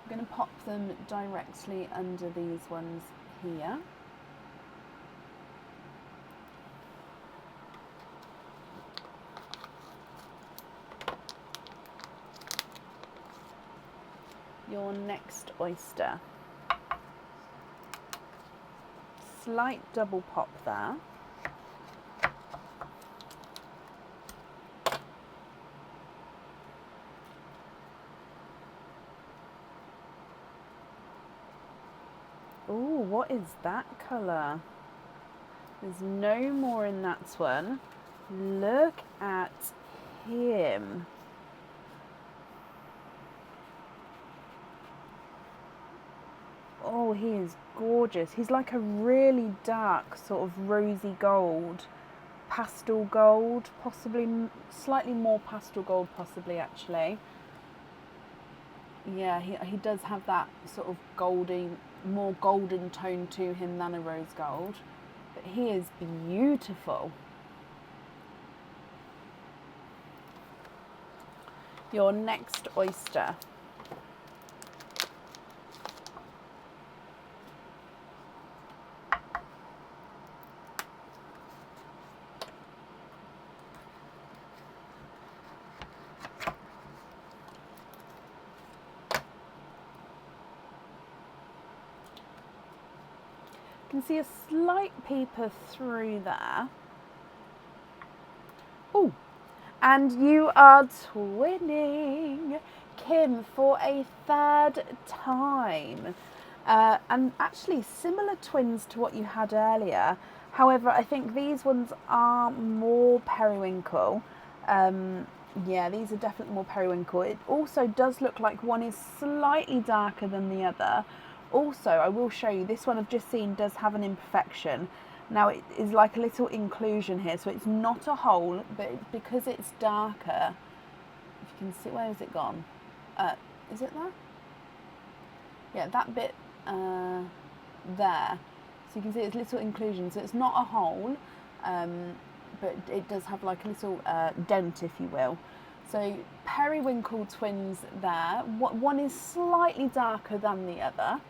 I'm going to pop them directly under these ones here. Your next oyster. Slight double pop there. Ooh, what is that colour? There's no more in that one. Look at him. Oh, he is gorgeous. He's like a really dark sort of rosy gold, pastel gold, possibly slightly more pastel gold, possibly actually. Yeah, he does have that sort of more golden tone to him than a rose gold, but he is beautiful. Your next oyster. You can see a slight peeper through there. Oh, and you are twinning, Kim, for a third time. And actually similar twins to what you had earlier. However, I think these ones are more periwinkle. Yeah, these are definitely more periwinkle. It also does look like one is slightly darker than the other. Also, I will show you, this one I've just seen does have an imperfection. Now it is like a little inclusion here, so it's not a hole, but because it's darker, if you can see, where has it gone? Is it there? Yeah, that bit there. So you can see it's little inclusion, so it's not a hole, but it does have like a little dent, if you will. So periwinkle twins there. One is slightly darker than the other.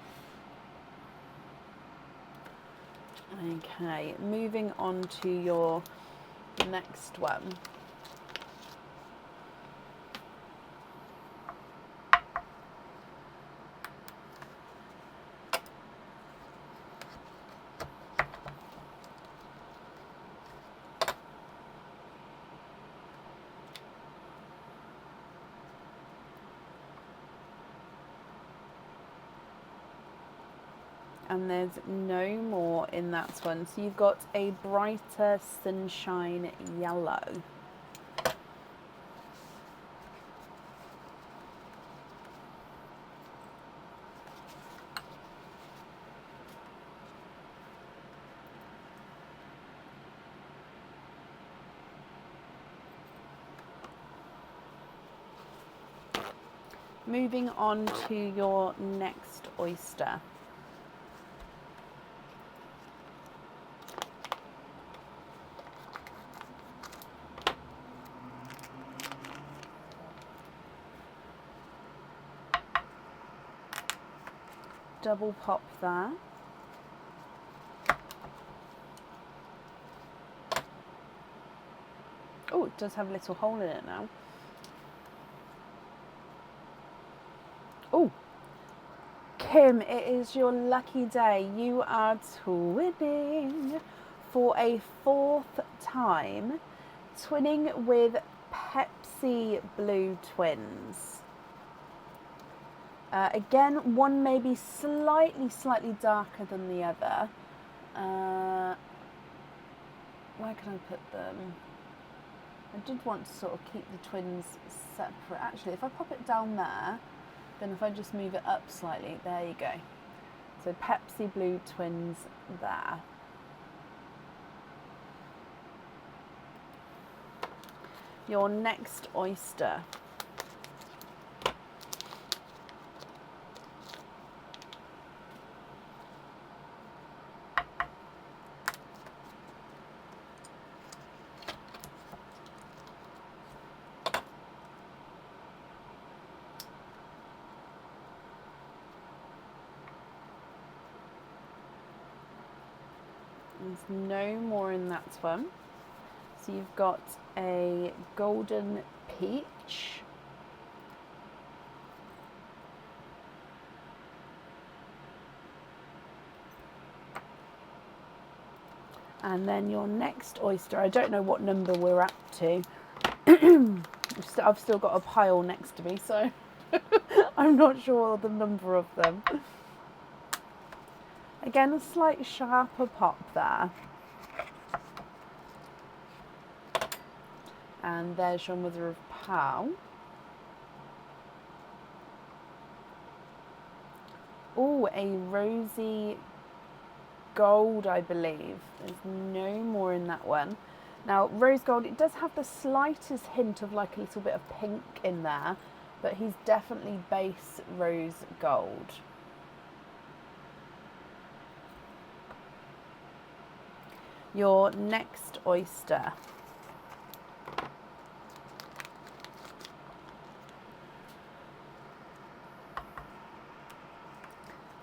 Okay, moving on to your next one. And there's no more in that one. So you've got a brighter sunshine yellow. Moving on to your next oyster. double pop there. Oh, it does have a little hole in it now. Oh, Kim, it is your lucky day. You are twinning for a 4th time. Twinning with Pepsi Blue Twins. Again, one may be slightly darker than the other. Where can I put them? I did want to sort of keep the twins separate. Actually, if I pop it down there, then if I just move it up slightly, there you go. So Pepsi Blue Twins there. Your next oyster. There's no more in that one. So you've got a golden peach. And then your next oyster, I don't know what number we're up to. I've still got a pile next to me, so I'm not sure the number of them. Again, a slight sharper pop there. And there's your mother of pearl. Oh, a rosy gold, I believe. There's no more in that one. Now, rose gold, it does have the slightest hint of like a little bit of pink in there, but he's definitely base rose gold. Your next oyster.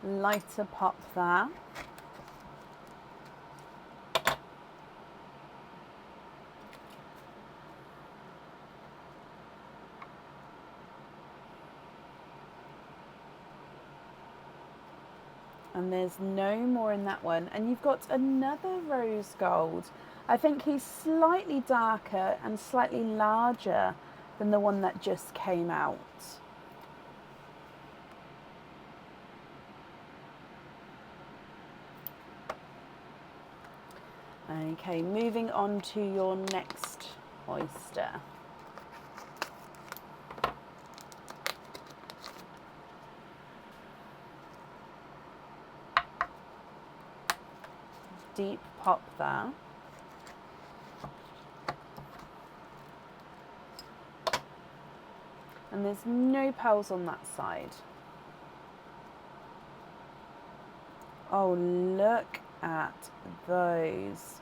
Lighter pop there. And there's no more in that one. And you've got another rose gold. I think he's slightly darker and slightly larger than the one that just came out. Okay, moving on to your next oyster. Deep pop there. And there's no pearls on that side. Oh, look at those.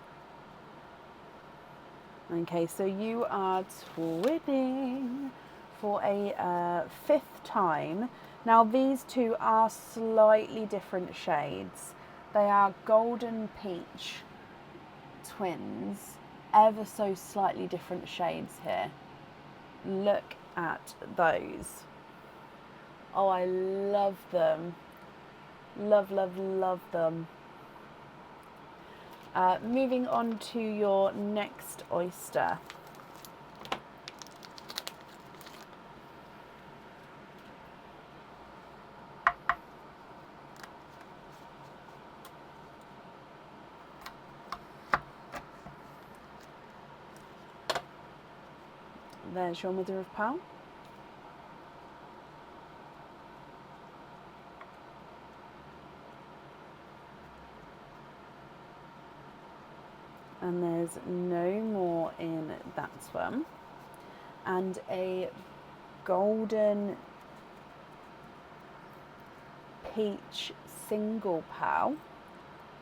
Okay, so you are twinning for a 5th time. Now these two are slightly different shades. They are golden peach twins, ever so slightly different shades here. Look at those. Oh, I love them. Love, love, love them. Moving on to your next oyster. There's your mother of pearl. And there's no more in that one. And a golden peach single pearl.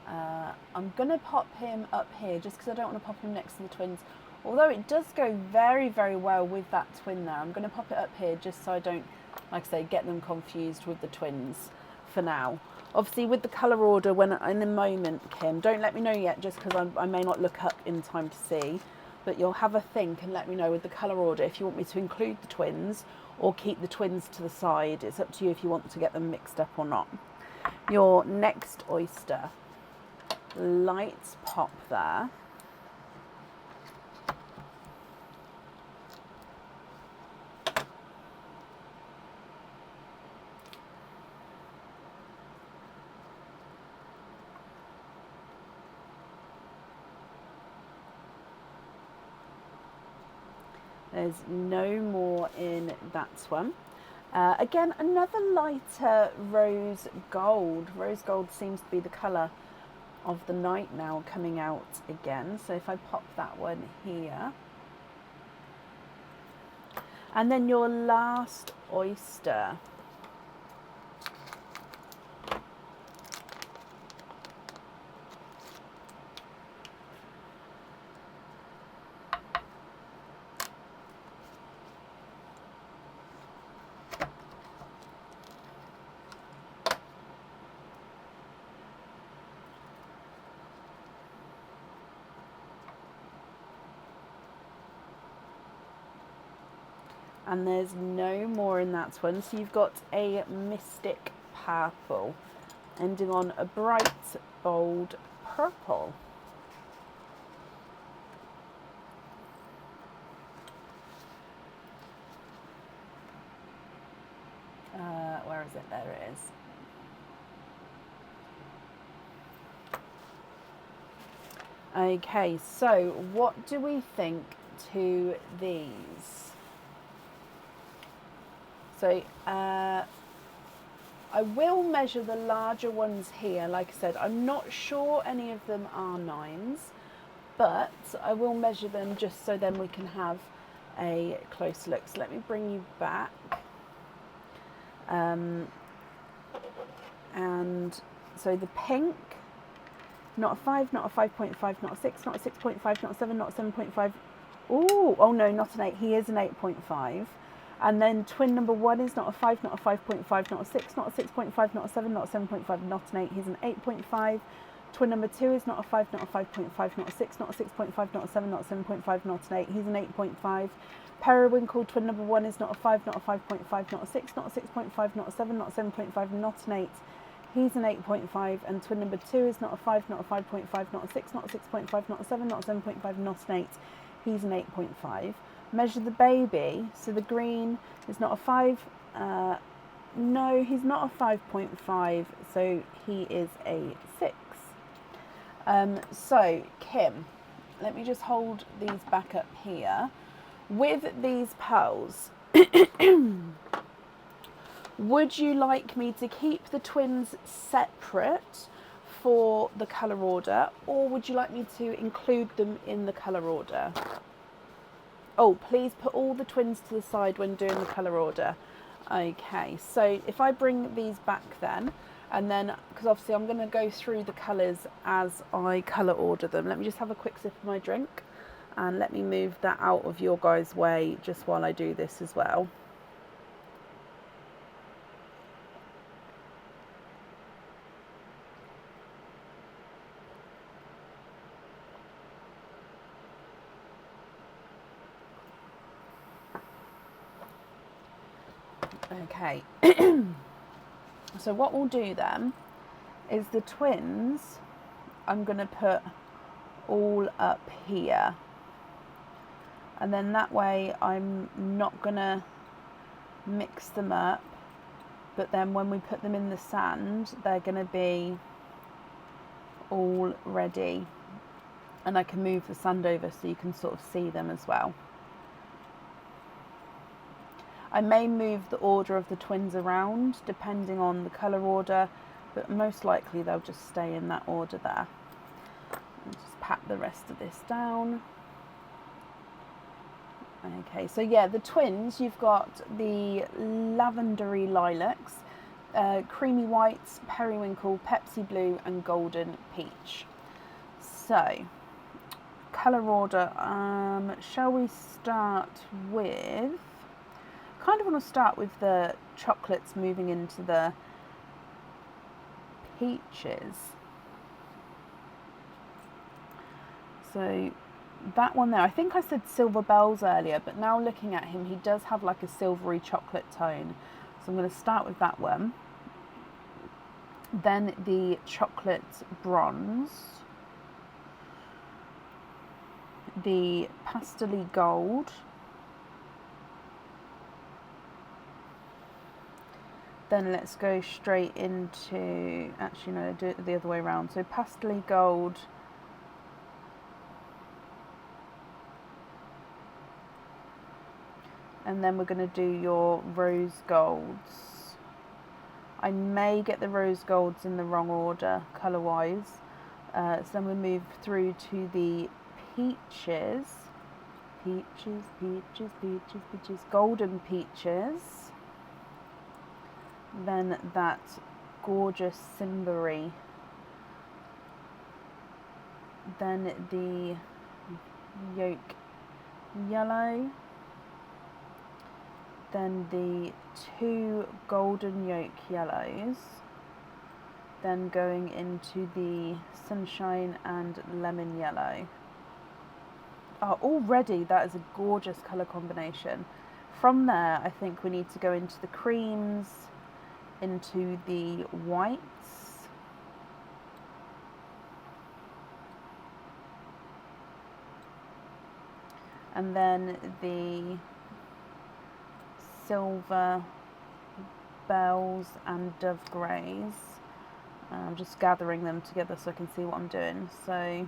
I'm going to pop him up here just because I don't want to pop him next to the twins. Although it does go very, very well with that twin there. I'm going to pop it up here just so I don't, like I say, get them confused with the twins for now. Obviously with the colour order, when in a moment, Kim, don't let me know yet just because I may not look up in time to see, but you'll have a think and let me know with the colour order if you want me to include the twins or keep the twins to the side. It's up to you if you want to get them mixed up or not. Your next oyster, light pop there. There's no more in that one. Again, another lighter rose gold. Rose gold seems to be the colour of the night now coming out again. So if I pop that one here. And then your last oyster. And there's no more in that one. So you've got a mystic purple, ending on a bright, bold purple. Where is it? There it is. Okay, so what do we think to these? So I will measure the larger ones here. Like I said, I'm not sure any of them are 9s, but I will measure them just so then we can have a close look. So let me bring you back. And so the pink, not a 5, not a 5.5, not a 6, not a 6.5, not a 7, not a 7.5. Oh no, not an 8. He is an 8.5. And then twin number 1 is not a 5, not a 5.5, not a 6, not a 6.5, not a 7, not a 7.5, not an 8. He's an 8.5. Twin number 2 is not a 5, not a 5.5, not a 6, not a 6.5, not a 7, not a 7.5, not an 8. He's an 8.5. Periwinkle, twin number 1 is not a 5, not a 5.5, not a 6, not a 6.5, not a 7, not a 7.5, not an 8. He's an 8.5. And twin number 2 is not a 5, not a 5.5, not a 6, not a 6.5, not a 7, not a 7.5, not an 8. He's an 8.5. Measure the baby. So the green is not a 5. No, he's not a 5.5. So he is a 6. So Kim, let me just hold these back up here. With these pearls, would you like me to keep the twins separate for the colour order, or would you like me to include them in the colour order? Oh, please put all the twins to the side when doing the colour order. Okay, so if I bring these back then, and then, because obviously I'm going to go through the colours as I colour order them. Let me just have a quick sip of my drink, and let me move that out of your guys' way just while I do this as well. Okay, so what we'll do then is the twins, I'm going to put all up here, and then that way I'm not going to mix them up, but then when we put them in the sand they're going to be all ready, and I can move the sand over so you can sort of see them as well. I may move the order of the twins around depending on the colour order, but most likely they'll just stay in that order there. And just pat the rest of this down. Okay, so yeah, the twins, you've got the lavendery lilacs, creamy whites, periwinkle, Pepsi blue and golden peach. So, colour order, shall we start with... kind of want to start with the chocolates moving into the peaches. So that one there, I think I said silver bells earlier, but now looking at him, he does have like a silvery chocolate tone. So I'm going to start with that one. Then the chocolate bronze, the pastel-y gold, then let's go straight into, actually no, do it the other way around. So pastel-y gold, and then we're going to do your rose golds. I may get the rose golds in the wrong order colour wise, so then we move through to the peaches, golden peaches, then that gorgeous cimbery, then the yolk yellow, then the two golden yolk yellows, then going into the sunshine and lemon yellow. Oh, already that is a gorgeous colour combination. From there, I think we need to go into the creams, into the whites, and then the silver bells and dove greys. I'm just gathering them together so I can see what I'm doing. So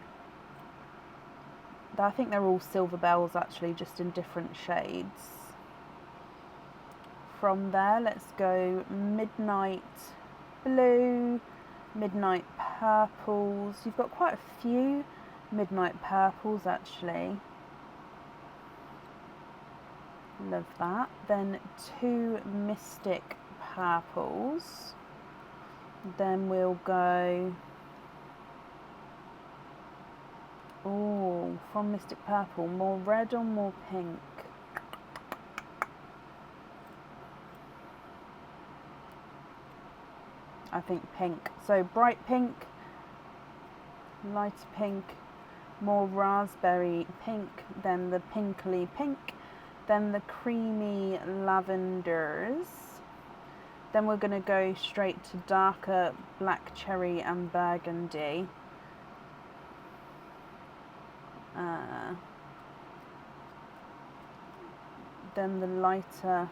I think they're all silver bells actually, just in different shades. From there, let's go midnight blue, midnight purples. You've got quite a few midnight purples actually. Love that. Then two mystic purples. Then we'll go, oh, from mystic purple, more red or more pink? I think pink. So bright pink, lighter pink, more raspberry pink, then the pinkly pink, then the creamy lavenders. Then we're going to go straight to darker black cherry and burgundy. Then the lighter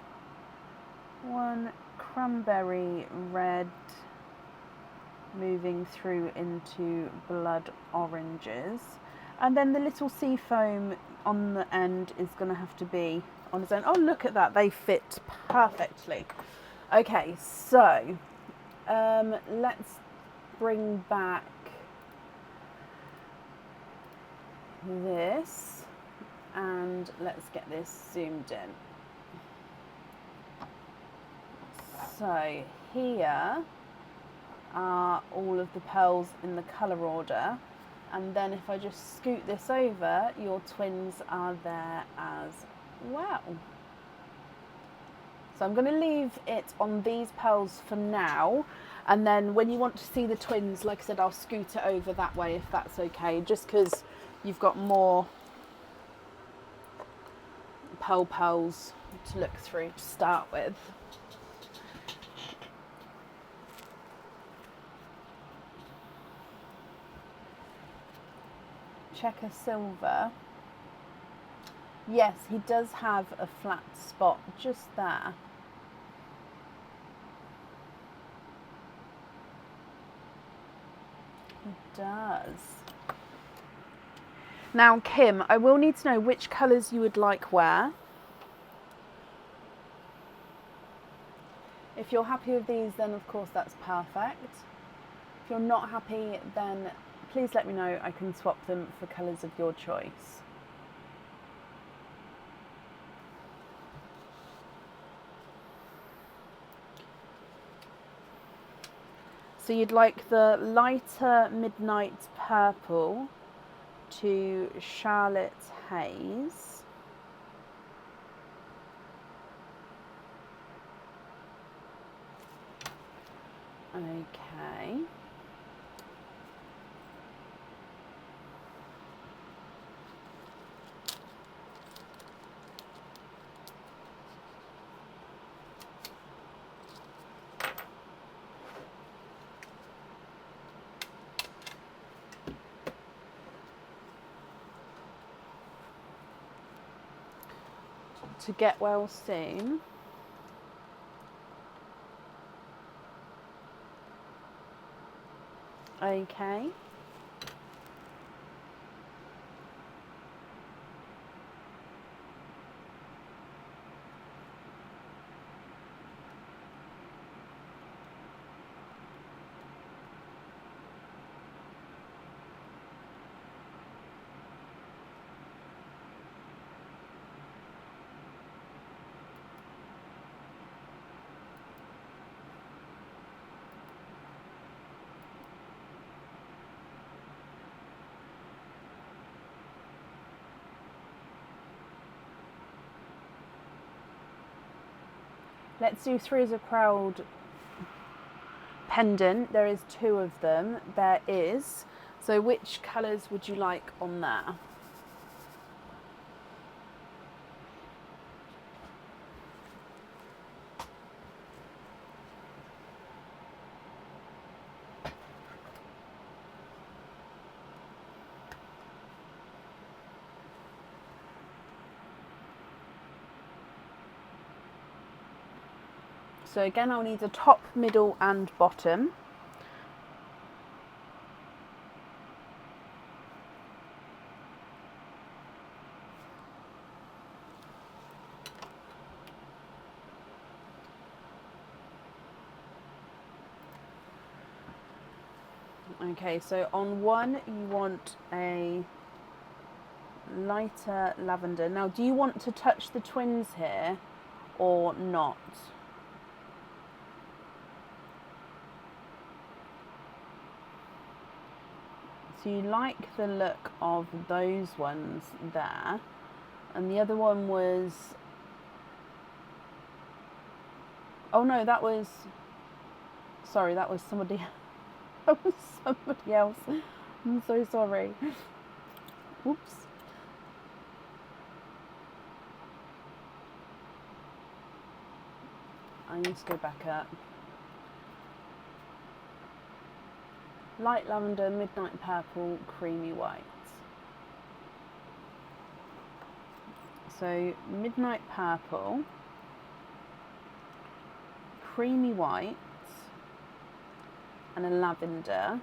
one, cranberry red, moving through into blood oranges. And then the little sea foam on the end is going to have to be on its own. Oh, look at that. They fit perfectly. Okay, so let's bring back this and let's get this zoomed in. So here are all of the pearls in the colour order, and then if I just scoot this over, your twins are there as well. So I'm going to leave it on these pearls for now, and then when you want to see the twins, like I said, I'll scoot it over that way if that's okay, just because you've got more pearls to look through to start with. Checker silver. Yes, he does have a flat spot just there. He does. Now, Kim, I will need to know which colours you would like where. If you're happy with these, then of course that's perfect. If you're not happy, then please let me know. I can swap them for colours of your choice. So you'd like the lighter midnight purple to Charlotte Haze. Okay. to get well soon. Okay. Let's do 3 as a crowd pendant. There is 2 of them. There is. So which colours would you like on there? So again, I'll need a top, middle and bottom. Okay, so on one you want a lighter lavender. Now, do you want to touch the twins here or not? So you like the look of those ones there, and the other one was, oh no, that was, sorry, that was somebody, that was somebody else. I'm so sorry. Oops. I need to go back up. Light lavender, midnight purple, creamy white. So midnight purple, creamy white, and a lavender.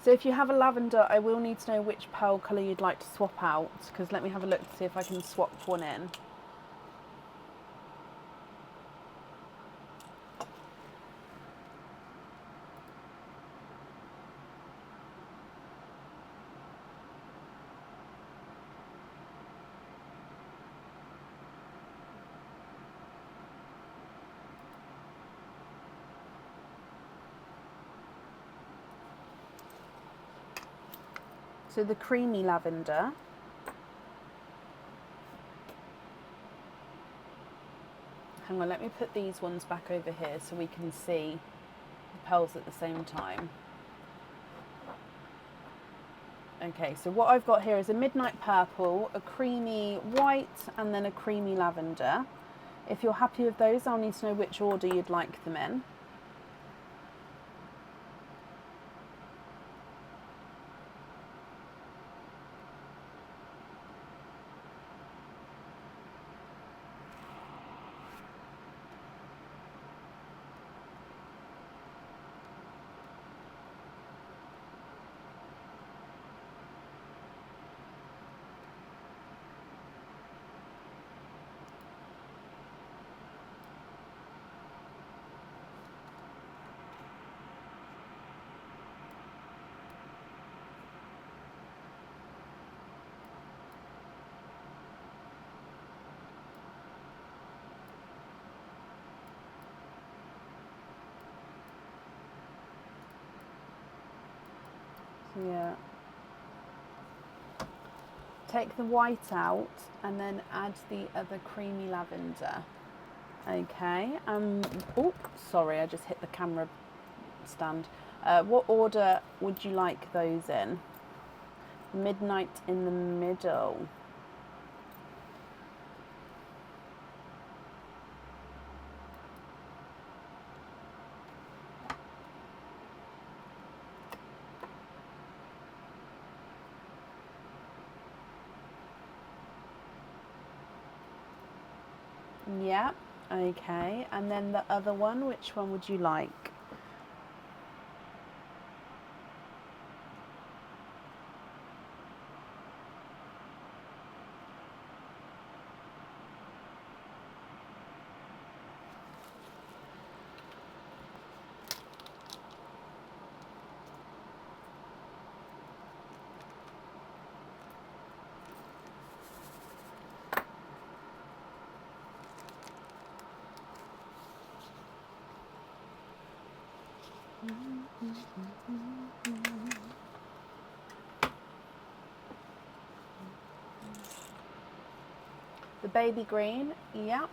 So if you have a lavender, I will need to know which pearl colour you'd like to swap out, because let me have a look to see if I can swap one in. So the creamy lavender. Hang on, let me put these ones back over here so we can see the pearls at the same time. Okay, so what I've got here is a midnight purple, a creamy white, and then a creamy lavender. If you're happy with those, I'll need to know which order you'd like them in. Yeah. Take the white out and then add the other creamy lavender. Okay, oh, sorry, I just hit the camera stand. What order would you like those in? Midnight in the middle. Yeah, okay. And then the other one, which one would you like? The baby green, yeah.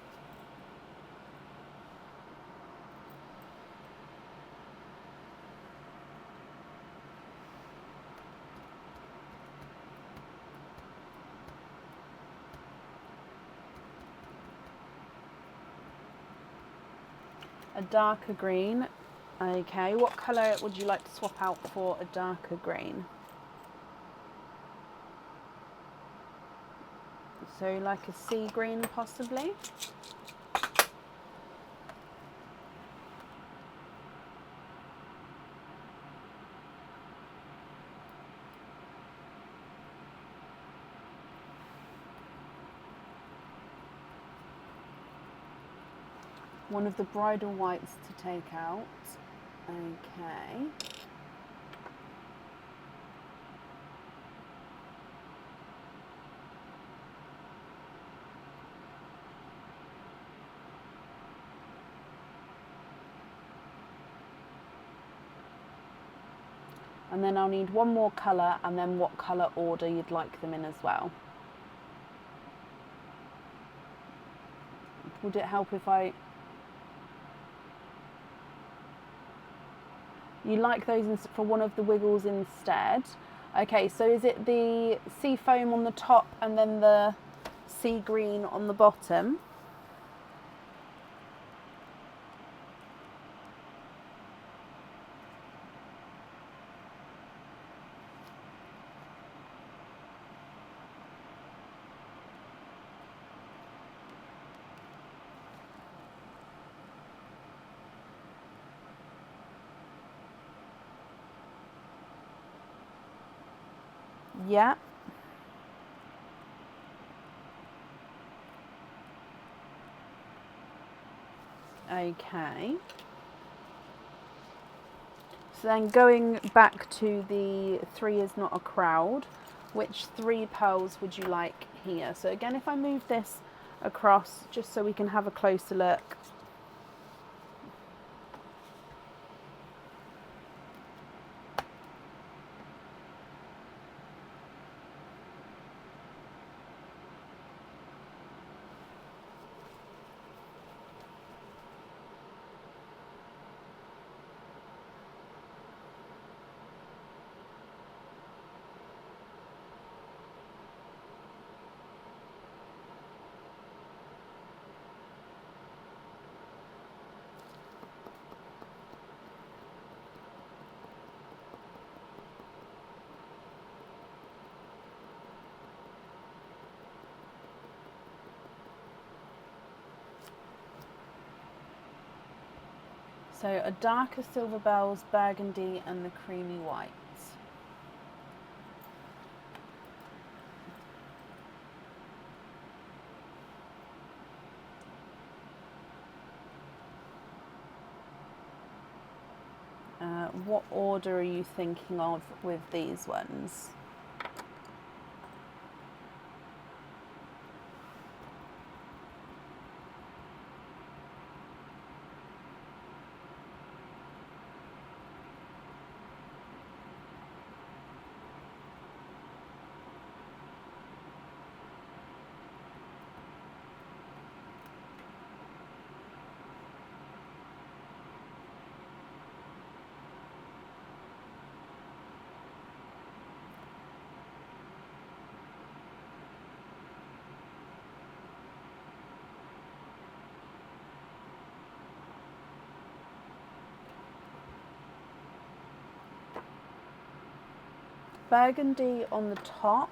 A darker green, okay. What colour would you like to swap out for a darker green? So like a sea green possibly? One of the bridal whites to take out. Okay. And then I'll need one more colour, and then what colour order you'd like them in as well. Would it help if you like those for one of the wiggles instead? Okay, so is it the sea foam on the top and then the sea green on the bottom? Yeah. Okay. So then going back to the 3 is not a crowd, which 3 pearls would you like here? So again, if I move this across just so we can have a closer look. So a darker silver bells, burgundy, and the creamy white. What order are you thinking of with these ones? Burgundy on the top,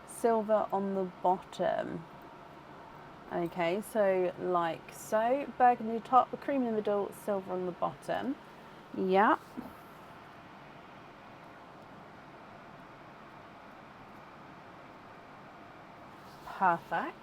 silver on the bottom. Okay, so like so, burgundy top, cream in the middle, silver on the bottom. Yeah. Perfect.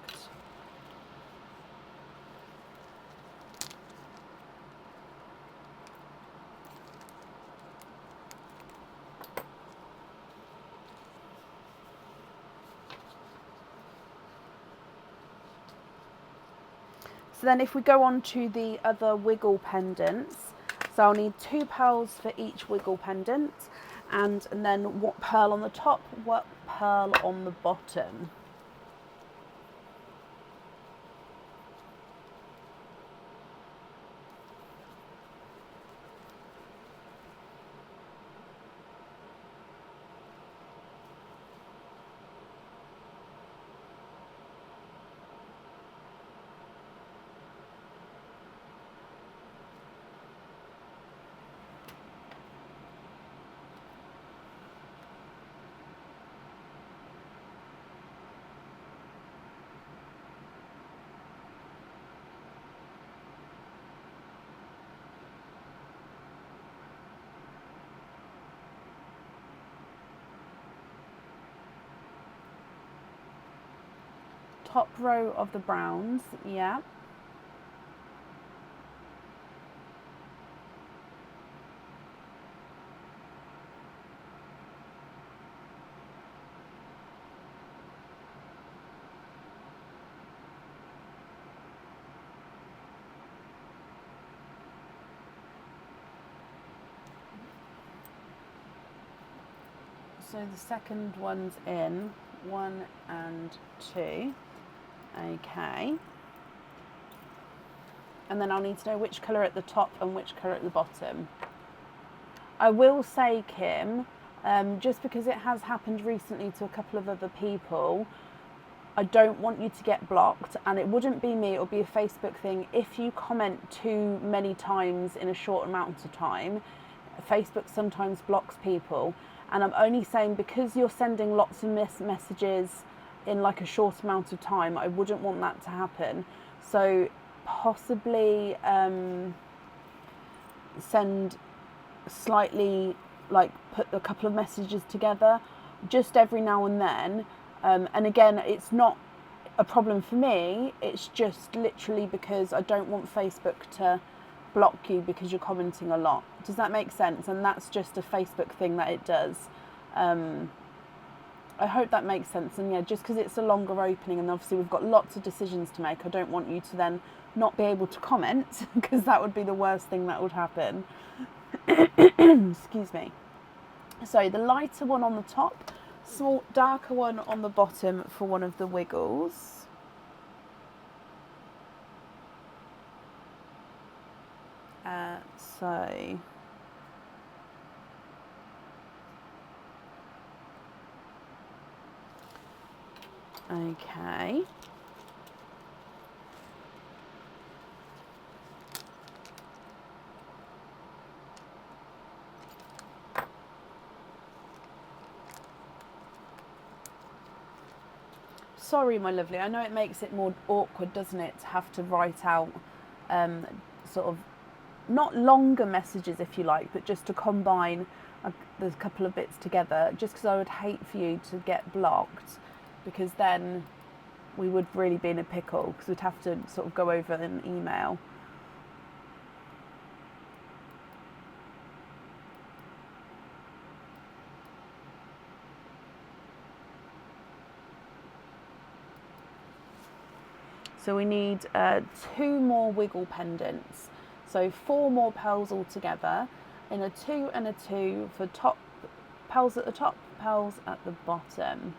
So then if we go on to the other wiggle pendants, so I'll need 2 pearls for each wiggle pendant, and then what pearl on the top, what pearl on the bottom. Top row of the browns, yeah. So the second one's in, 1 and 2. Okay. And then I'll need to know which colour at the top and which colour at the bottom. I will say, Kim, just because it has happened recently to a couple of other people, I don't want you to get blocked, and it wouldn't be me, it would be a Facebook thing. If you comment too many times in a short amount of time, Facebook sometimes blocks people. And I'm only saying because you're sending lots of messages in like a short amount of time, I wouldn't want that to happen. So possibly send slightly, like put a couple of messages together just every now and then. And again, it's not a problem for me, it's just literally because I don't want Facebook to block you because you're commenting a lot. Does that make sense? And that's just a Facebook thing that it does. I hope that makes sense. And yeah, just because it's a longer opening and obviously we've got lots of decisions to make, I don't want you to then not be able to comment because that would be the worst thing that would happen. Excuse me. So the lighter one on the top, small darker one on the bottom for one of the wiggles. So okay. Sorry, my lovely. I know it makes it more awkward, doesn't it, to have to write out sort of not longer messages, if you like, but just to combine the couple of bits together, just because I would hate for you to get blocked, because then we would really be in a pickle, because we'd have to sort of go over an email. So we need 2 more wiggle pendants. So 4 more pearls altogether, in a 2 and a 2 for top pearls at the top, pearls at the bottom.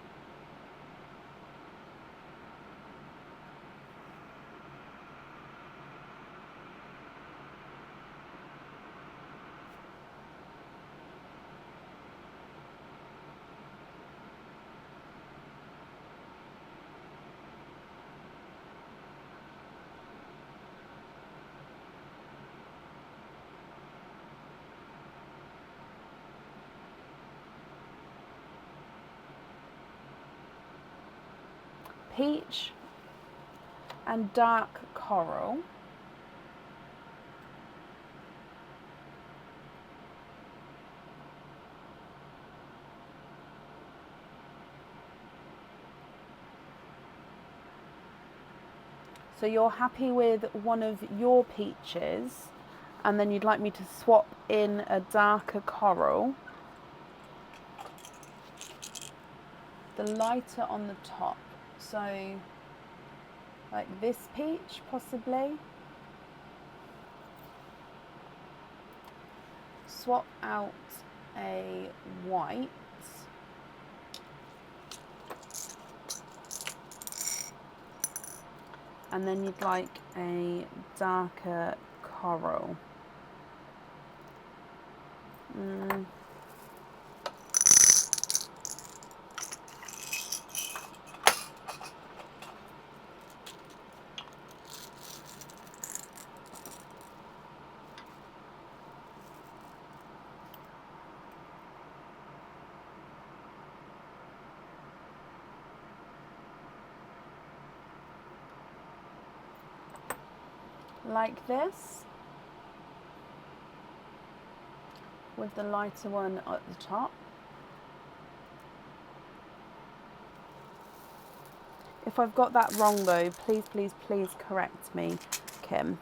Peach and dark coral. So you're happy with one of your peaches, and then you'd like me to swap in a darker coral, the lighter on the top. So like this peach possibly. Swap out a white. And then you'd like a darker coral. Like this, with the lighter one at the top. If I've got that wrong though, please, please, please correct me, Kim.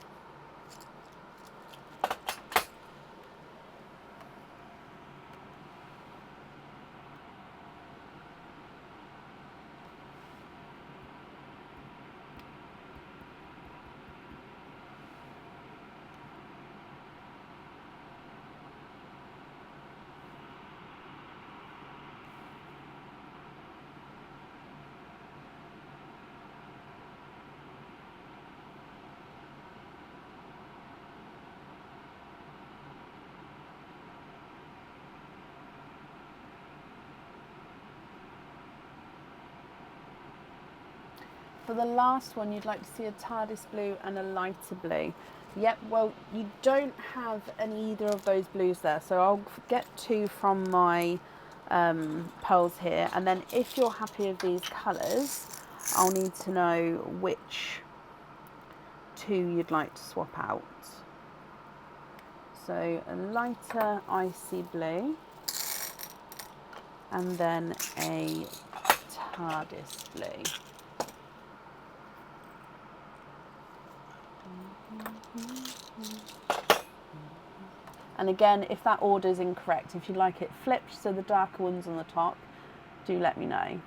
For the last one, you'd like to see a TARDIS blue and a lighter blue. Yep, well, you don't have either of those blues there, so I'll get two from my pearls here, and then if you're happy with these colours, I'll need to know which two you'd like to swap out. So a lighter icy blue, and then a TARDIS blue. And again, if that order is incorrect, if you'd like it flipped so the darker one's on the top, do let me know.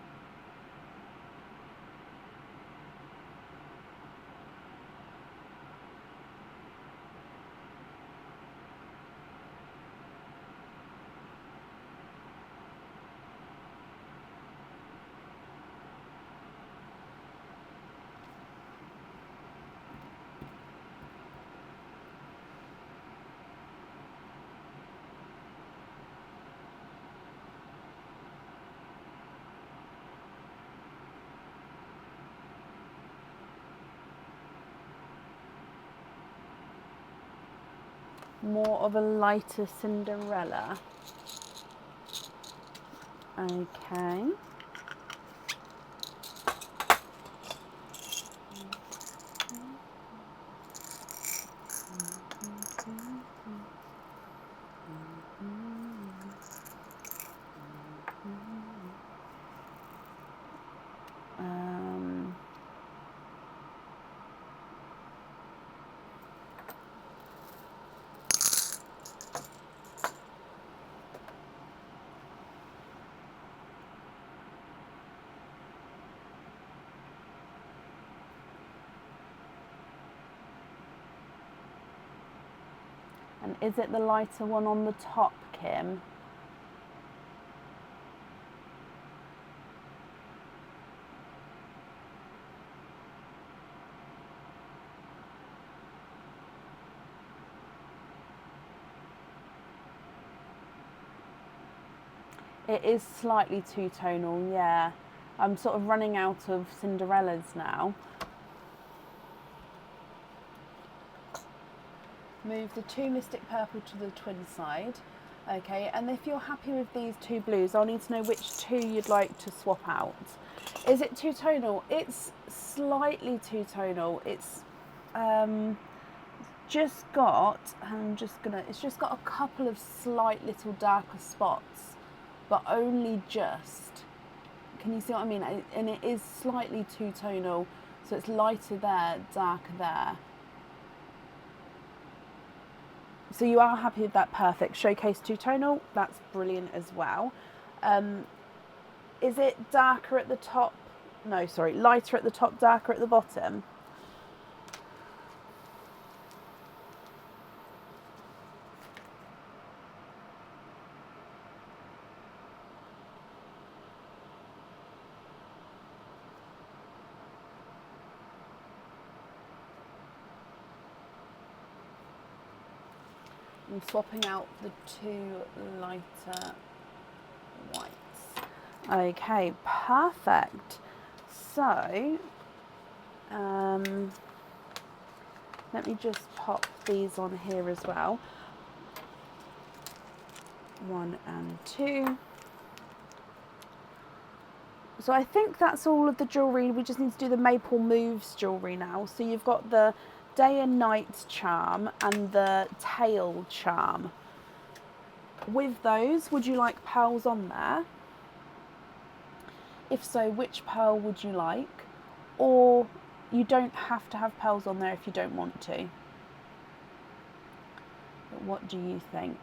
More of a lighter Cinderella. Okay. And is it the lighter one on the top, Kim? It is slightly two-tonal, yeah. I'm sort of running out of Cinderellas now. Move the two Mystic Purple to the twin side. Okay, and if you're happy with these two blues, I'll need to know which two you'd like to swap out. Is it two-tonal? It's slightly two-tonal. It's just got, it's just got a couple of slight little darker spots, but only just. Can you see what I mean? And it is slightly two-tonal, so it's lighter there, darker there. So you are happy with that? Perfect. Showcase two-tonal, that's brilliant as well. Is it darker at the top? No, sorry, lighter at the top, darker at the bottom? I'm swapping out the two lighter whites. Okay, perfect. So, let me just pop these on here as well. 1 and 2. So I think that's all of the jewellery. We just need to do the Maple Moves jewellery now. So you've got the Day and Night charm and the Tail charm. With those, would you like pearls on there? If so, which pearl would you like? Or you don't have to have pearls on there if you don't want to. But what do you think?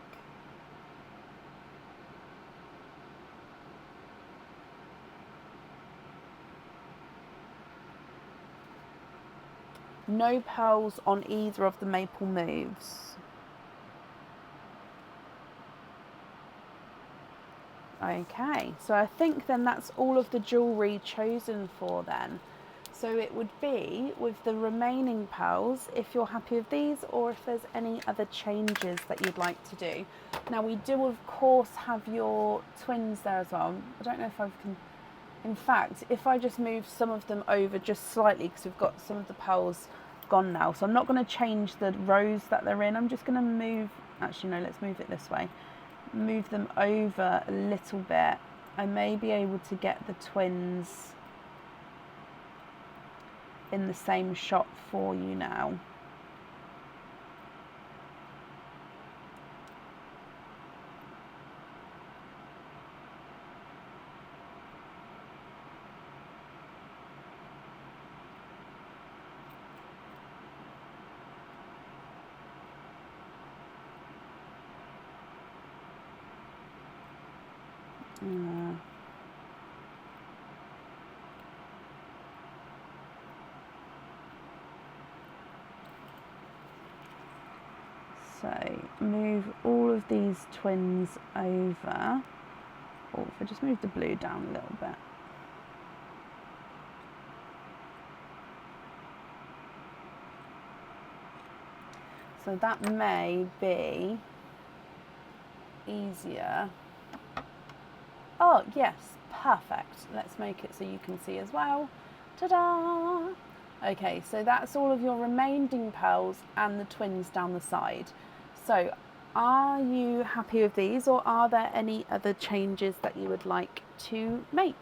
No pearls on either of the Maple Moves. Okay, so I think then that's all of the jewellery chosen for then. So it would be with the remaining pearls, if you're happy with these, or if there's any other changes that you'd like to do. Now we do of course have your twins there as well. I don't know if I can, in fact, if I just move some of them over just slightly, because we've got some of the pearls gone now. So I'm not going to change the rows that they're in. I'm just going to move, actually no, let's move it this way. Move them over a little bit. I may be able to get the twins in the same shot for you now. So move all of these twins over. Or if I just move the blue down a little bit. So that may be easier. Oh yes, perfect. Let's make it so you can see as well. Ta-da! Okay, so that's all of your remaining pearls and the twins down the side. So are you happy with these, or are there any other changes that you would like to make?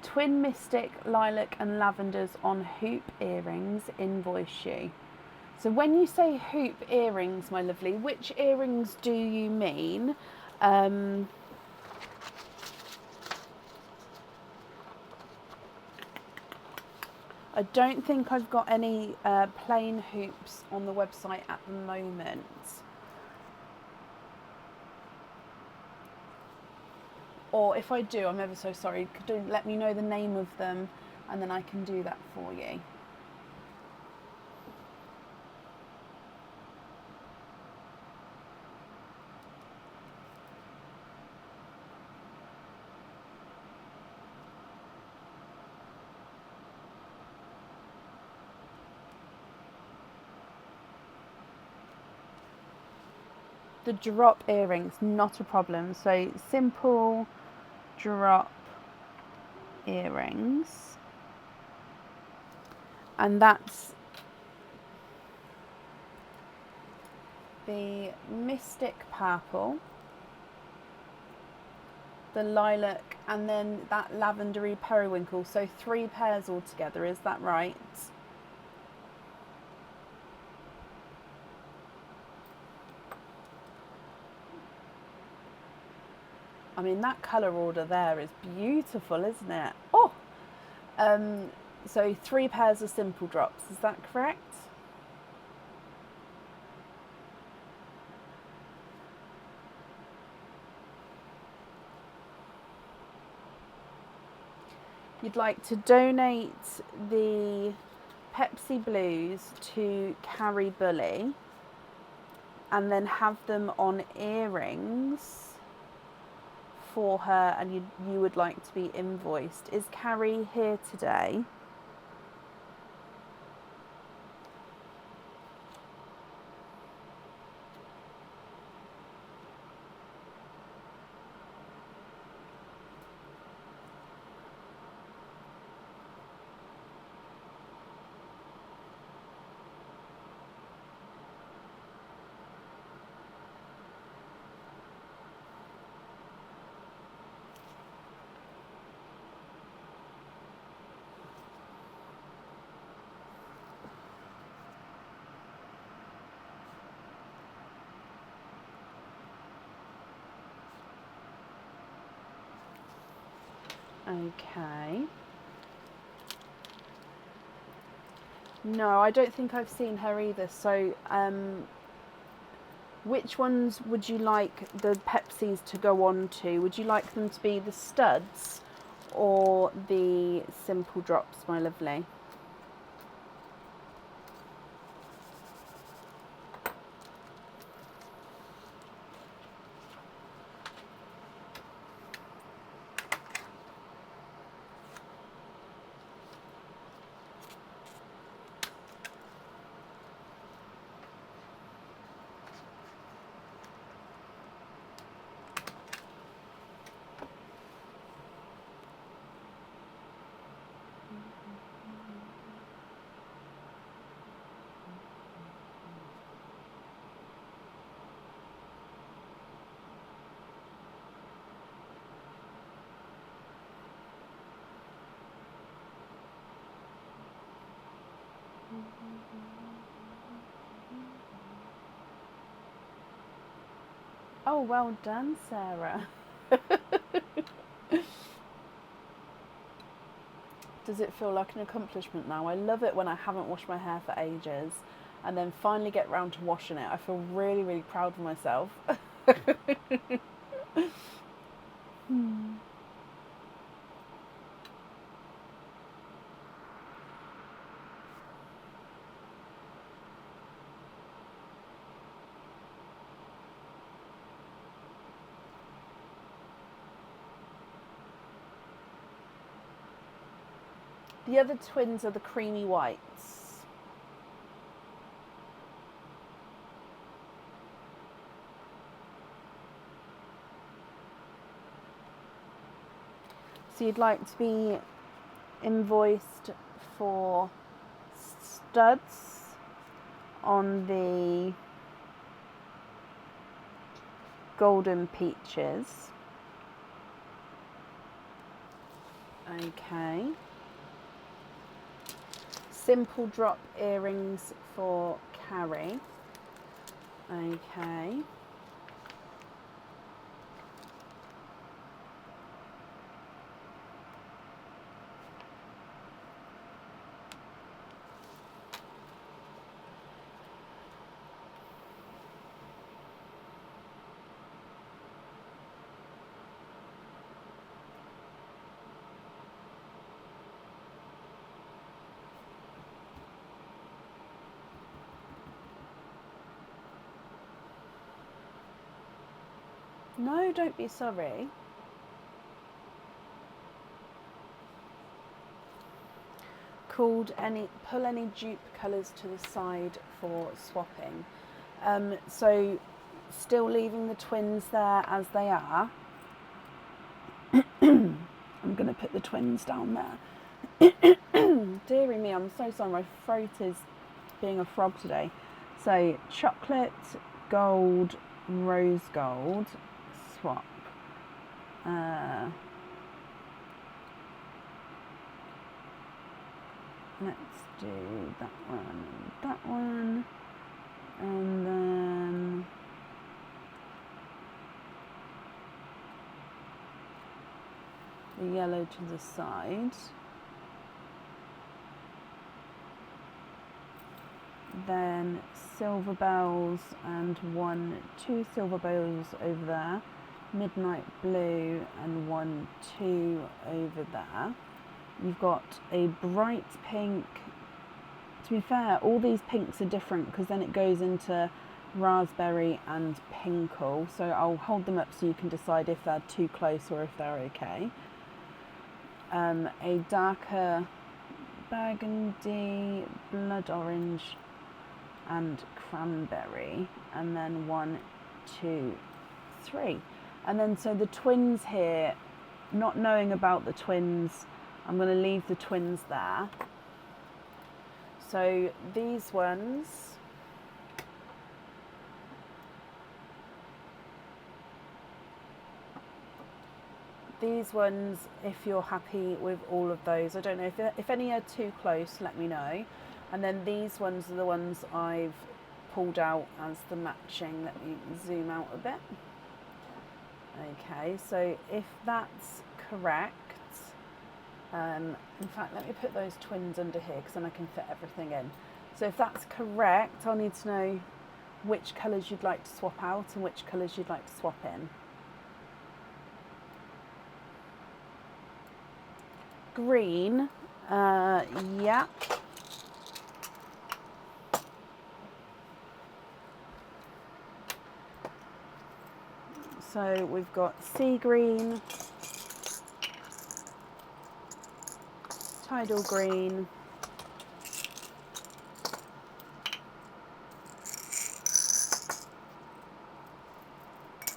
Twin Mystic, Lilac and Lavenders on hoop earrings invoice you. So when you say hoop earrings, my lovely, which earrings do you mean? I don't think I've got any plain hoops on the website at the moment. Or if I do, I'm ever so sorry. Could you let me know the name of them and then I can do that for you. The drop earrings, not a problem. So simple drop earrings. And that's the Mystic Purple, the Lilac, and then that Lavendery Periwinkle. So 3 pairs altogether, is that right? I mean, that colour order there is beautiful, isn't it? Oh! So 3 pairs of simple drops, is that correct? You'd like to donate the Pepsi Blues to Carrie Bully and then have them on earrings for her, and you would like to be invoiced. Is Carrie here today? Okay. No, I don't think I've seen her either. So, which ones would you like the Pepsis to go on to? Would you like them to be the studs or the simple drops, my lovely? Oh, well done, Sarah. Does it feel like an accomplishment now? I love it when I haven't washed my hair for ages and then finally get round to washing it. I feel really, really proud of myself. The other twins are the creamy whites. So you'd like to be invoiced for studs on the golden peaches. Okay. Simple drop earrings for Carrie. Okay. No, don't be sorry. Pull any dupe colours to the side for swapping. So still leaving the twins there as they are. I'm going to put the twins down there. Deary me, I'm so sorry, my throat is being a frog today. So chocolate, gold, rose gold, swap. Let's do that one and that one. And then the yellow to the side. Then silver bells and 2 silver bells over there. Midnight blue and 1, 2 over there. You've got a bright pink. To be fair, all these pinks are different because then it goes into raspberry and pinkle. So I'll hold them up so you can decide if they're too close or if they're okay. A darker burgundy, blood orange and cranberry. And then 1, 2, 3. And then so the twins here, not knowing about the twins, I'm going to leave the twins there. So these ones, if you're happy with all of those, I don't know, if any are too close, let me know. And then these ones are the ones I've pulled out as the matching. Let me zoom out a bit. Okay, so if that's correct, in fact, let me put those twins under here because then I can fit everything in. So if that's correct, I'll need to know which colours you'd like to swap out and which colours you'd like to swap in. Green, yeah. So we've got sea green, tidal green,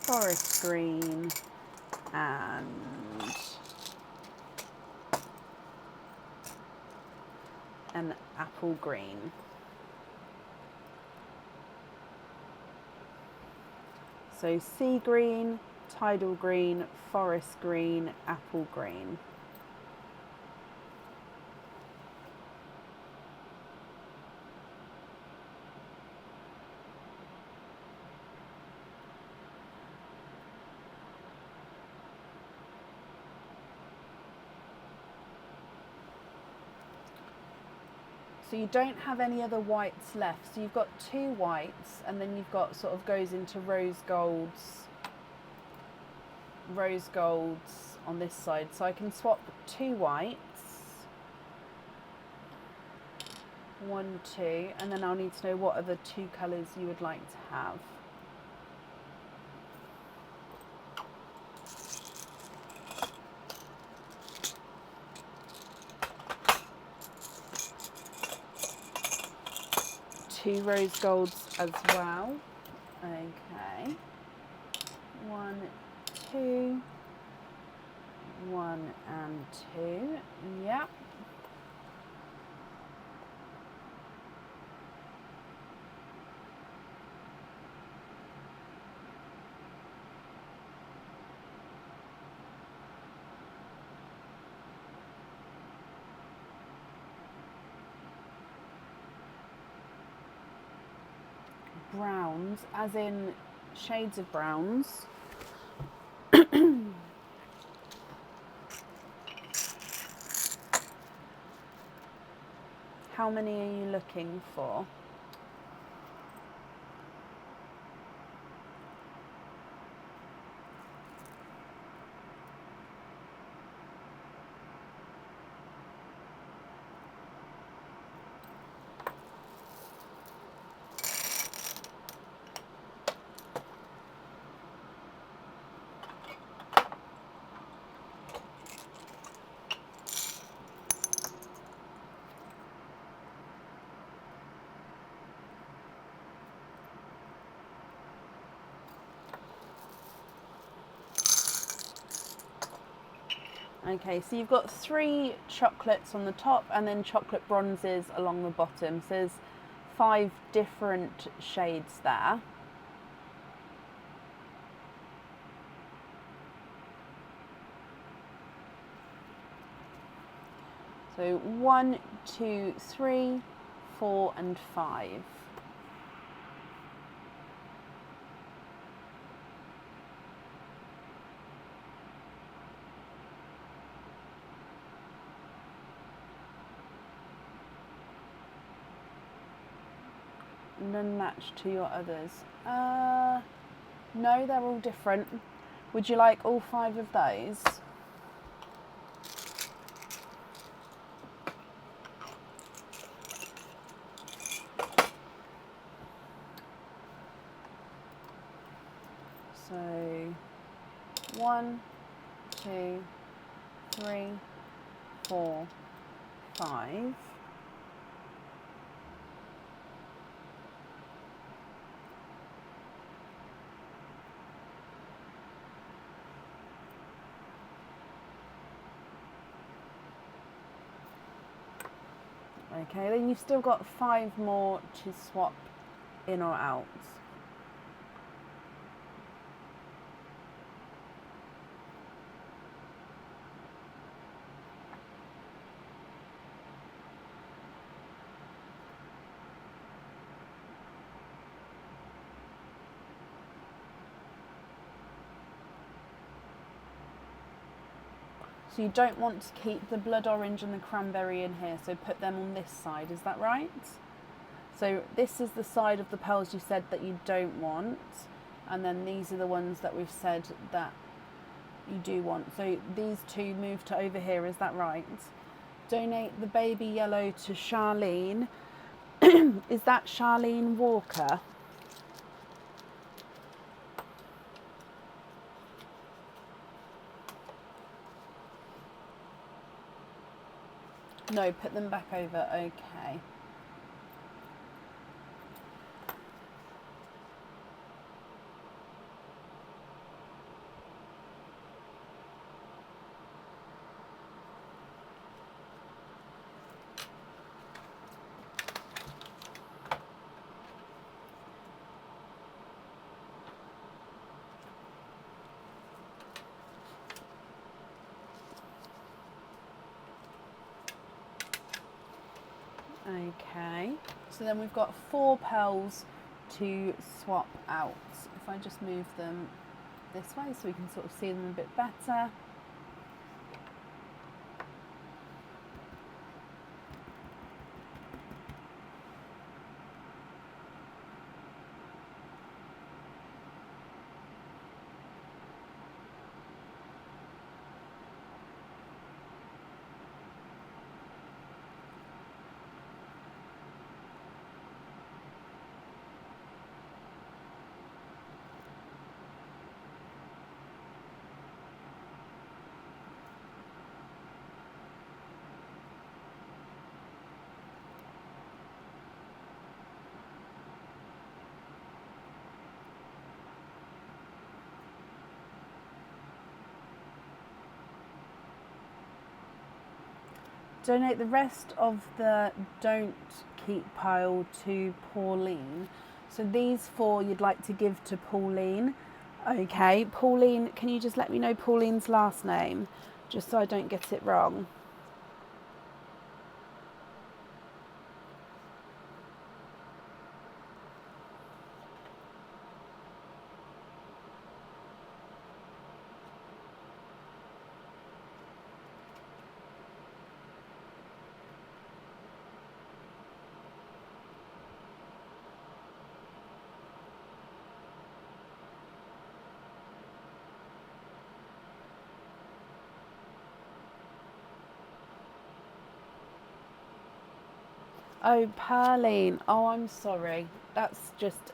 forest green, and an apple green. So sea green, tidal green, forest green, apple green. So you don't have any other whites left. So you've got 2 whites, and then you've got sort of goes into rose golds on this side. So I can swap 2 whites, 1, 2, and then I'll need to know what other 2 colours you would like to have. Two rose golds as well. Okay. 1, 2. 1 and 2. Yep. Browns, as in shades of browns. How many are you looking for? Okay, so you've got 3 chocolates on the top and then chocolate bronzes along the bottom. So there's 5 different shades there. So 1, 2, 3, 4 and 5. None match to your others. No, they're all different. Would you like all 5 of those? So 1, 2, 3, 4, 5. Okay, then you've still got 5 more to swap in or out. So you don't want to keep the blood orange and the cranberry in here, so put them on this side, is that right? So this is the side of the pearls you said that you don't want, and then these are the ones that we've said that you do want. So these 2 move to over here, is that right? Donate the baby yellow to Charlene. Is that Charlene Walker? No, put them back over, okay. Okay, so then we've got 4 pearls to swap out. If I just move them this way so we can sort of see them a bit better. Donate the rest of the don't keep pile to Pauline. So these 4 you'd like to give to Pauline. Okay, Pauline, can you just let me know Pauline's last name, just so I don't get it wrong? Oh, Pearline. Oh, I'm sorry. That's just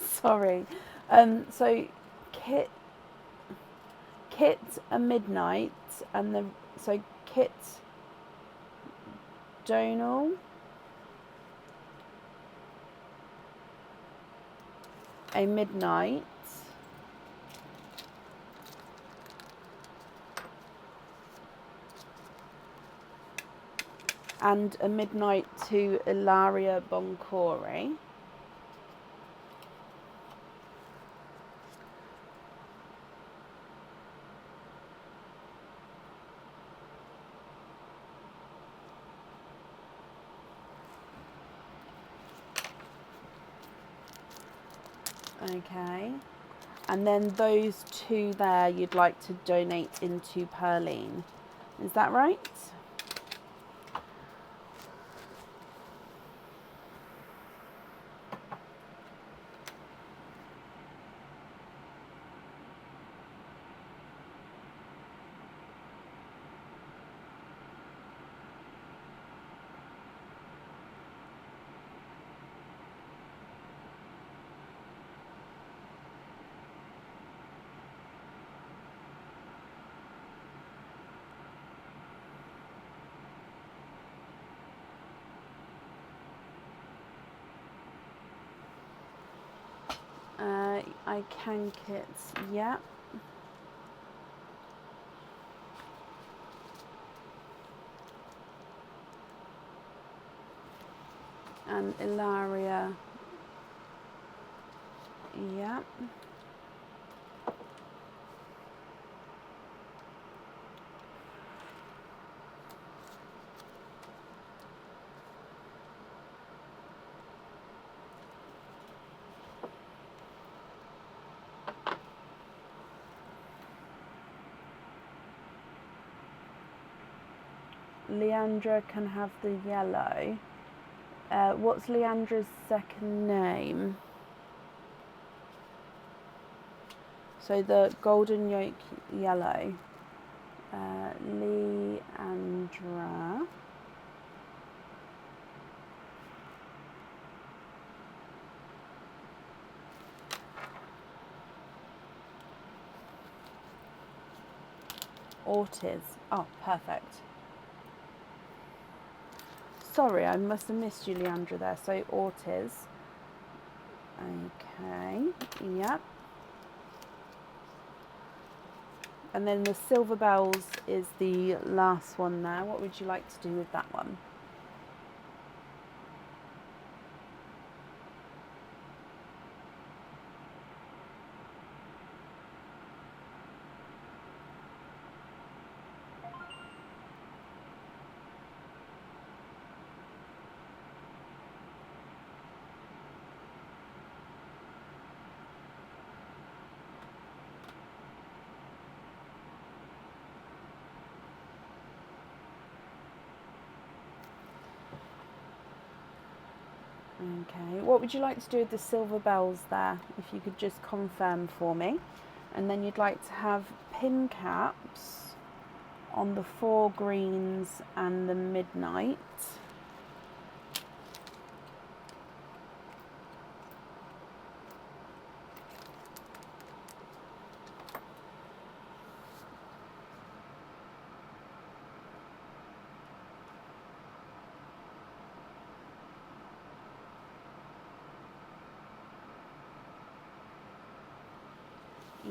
sorry. So Kit a midnight, and the so Kit Donal a midnight. and a midnight to Ilaria Boncory. Okay, and then those two there you'd like to donate into Perline, is that right? I can kits, yeah. And Ilaria, yeah. Leandra can have the yellow. What's Leandra's second name? So the golden yolk yellow. Leandra. Ortiz. Oh, perfect. Sorry, I must have missed you, Leandra, there. So Ortiz. Okay, yep. And then the Silver Bells is the last one there. What would you like to do with that one? Okay, what would you like to do with the Silver Bells there? If you could just confirm for me. And then you'd like to have pin caps on the 4 greens and the midnight.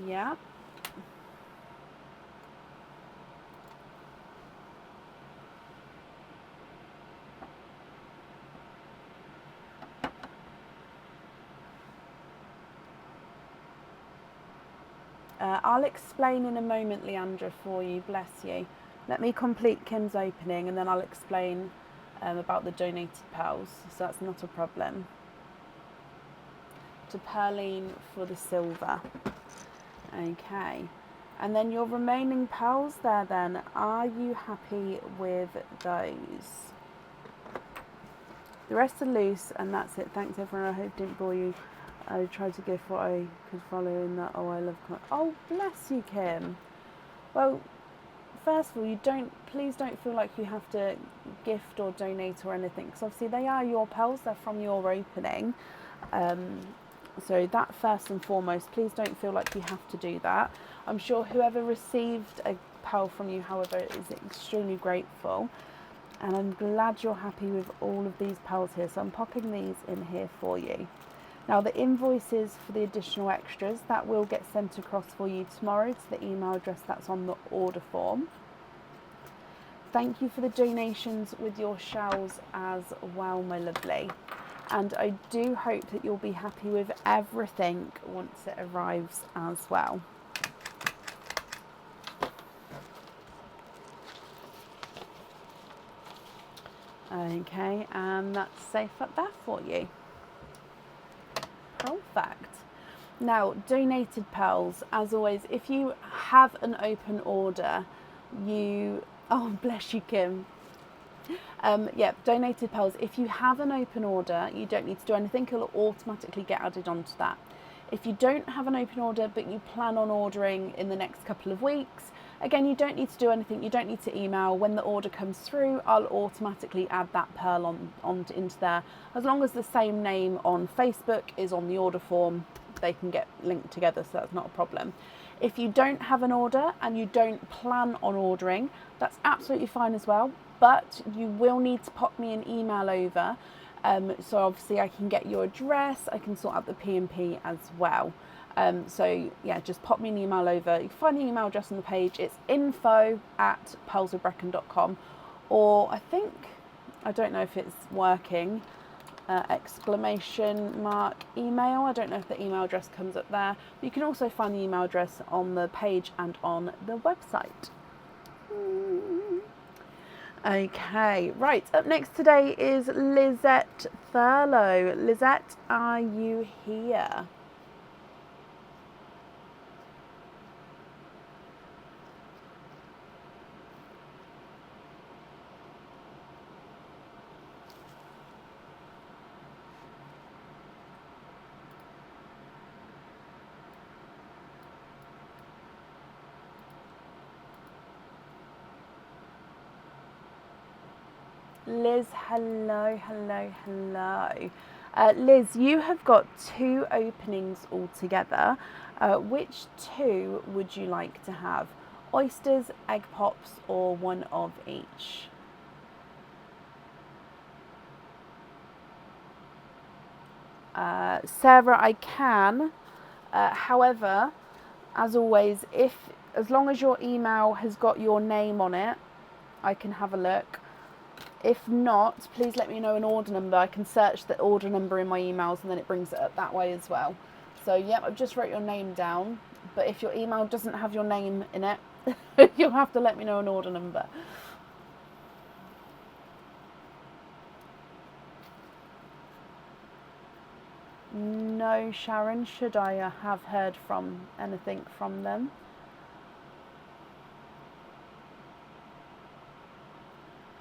Yeah. I'll explain in a moment, Leandra, for you, bless you. Let me complete Kim's opening and then I'll explain about the donated pearls, so that's not a problem. To Perline for the silver. Okay, and then your remaining pearls there then, are you happy with those? The rest are loose and that's it. Thanks everyone, I hope it didn't bore you. I tried to give what I could follow in that. Oh, I love. Oh, bless you, Kim. Well, first of all, please don't feel like you have to gift or donate or anything, because obviously they are your pearls. They're from your opening. So that first and foremost, please don't feel like you have to do that. I'm sure whoever received a pearl from you, however, is extremely grateful. And I'm glad you're happy with all of these pearls here. So I'm popping these in here for you. Now the invoices for the additional extras, that will get sent across for you tomorrow to the email address that's on the order form. thank you for the donations with your shells as well, my lovely. And I do hope that you'll be happy with everything once it arrives as well. Okay, and that's safe up there for you. Perfect. Now, donated pearls, as always, if you have an open order, oh, bless you, Kim. Yeah, donated pearls, if you have an open order, you don't need to do anything, it'll automatically get added onto that. If you don't have an open order, but you plan on ordering in the next couple of weeks, again, you don't need to do anything, you don't need to email. When the order comes through, I'll automatically add that pearl into there. As long as the same name on Facebook is on the order form, they can get linked together, so that's not a problem. If you don't have an order and you don't plan on ordering, that's absolutely fine as well, but you will need to pop me an email over. So obviously I can get your address, I can sort out the P&P as well. So yeah, just pop me an email over. You can find the email address on the page. It's info@pearlsofbrecon.com, or I don't know if it's working, exclamation mark email. I don't know if the email address comes up there. But you can also find the email address on the page and on the website. Okay, right, up next today is Lizette Thurlow. Lizette, are you here? Liz, hello. Liz, you have got 2 openings altogether. Which 2 would you like to have? Oysters, egg pops, or one of each? Sarah, I can. However, as always, as long as your email has got your name on it, I can have a look. If not, please let me know an order number. I can search the order number in my emails and then it brings it up that way as well. So yeah, I've just wrote your name down, but if your email doesn't have your name in it, you'll have to let me know an order number. No, Sharon, should I have heard from anything from them?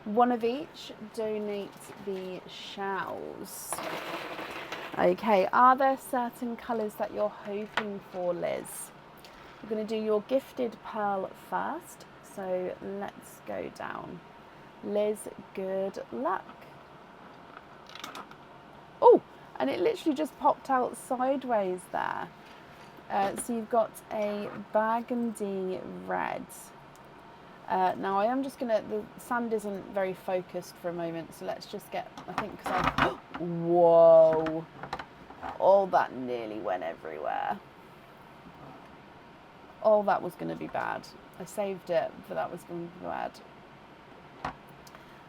One of each, donate the shells. Okay, are there certain colours that you're hoping for, Liz? We're going to do your gifted pearl first, so let's go down. Liz, good luck. Oh, and it literally just popped out sideways there. So you've got a burgundy red. Now I am just gonna, the sand isn't very focused for a moment, so let's just get, I think, because I, whoa, oh, that nearly went everywhere. Oh, that was gonna be bad. I saved it, but that was gonna be bad.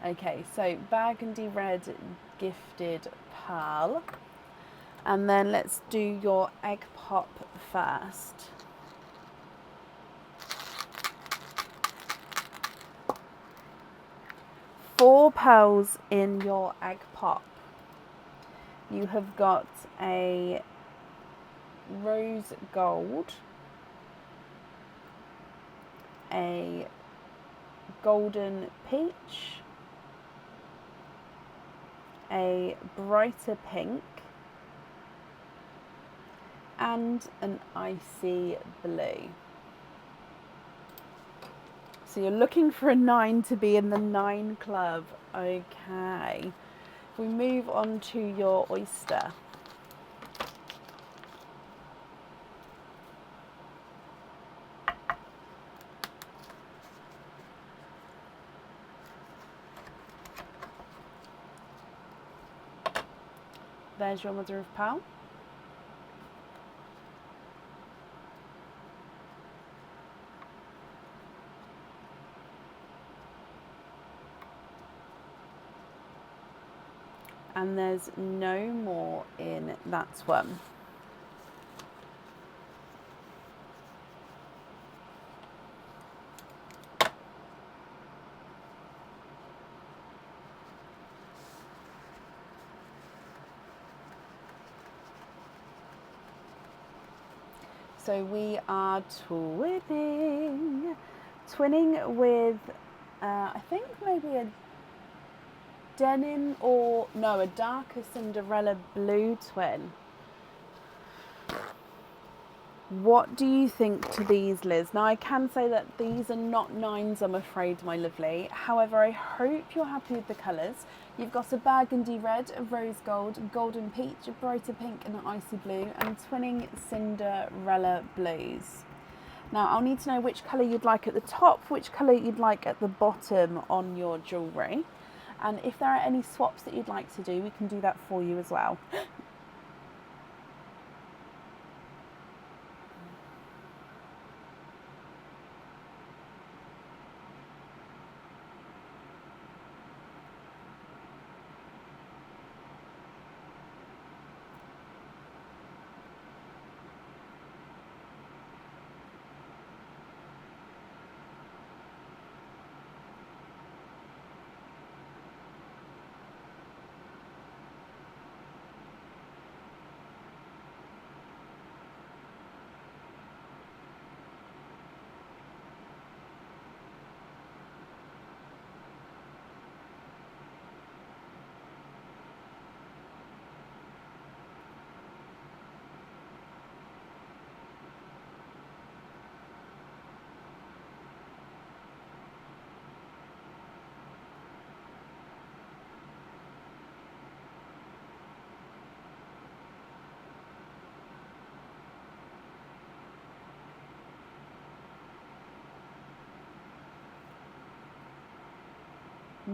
Okay, so burgundy red gifted pearl, and then let's do your egg pop first. Four pearls in your egg pop. You have got a rose gold, a golden peach, a brighter pink, and an icy blue. So you're looking for a 9 to be in the 9 club. Okay. If we move on to your oyster. There's your mother of pearl. and there's no more in that one. So we are twinning with, I think maybe a denim or, no, a darker Cinderella blue twin. What do you think to these, Liz? Now, I can say that these are not 9s, I'm afraid, my lovely. However, I hope you're happy with the colours. You've got a burgundy red, a rose gold, golden peach, a brighter pink and an icy blue, and twinning Cinderella blues. Now, I'll need to know which colour you'd like at the top, which colour you'd like at the bottom on your jewellery. And if there are any swaps that you'd like to do, we can do that for you as well.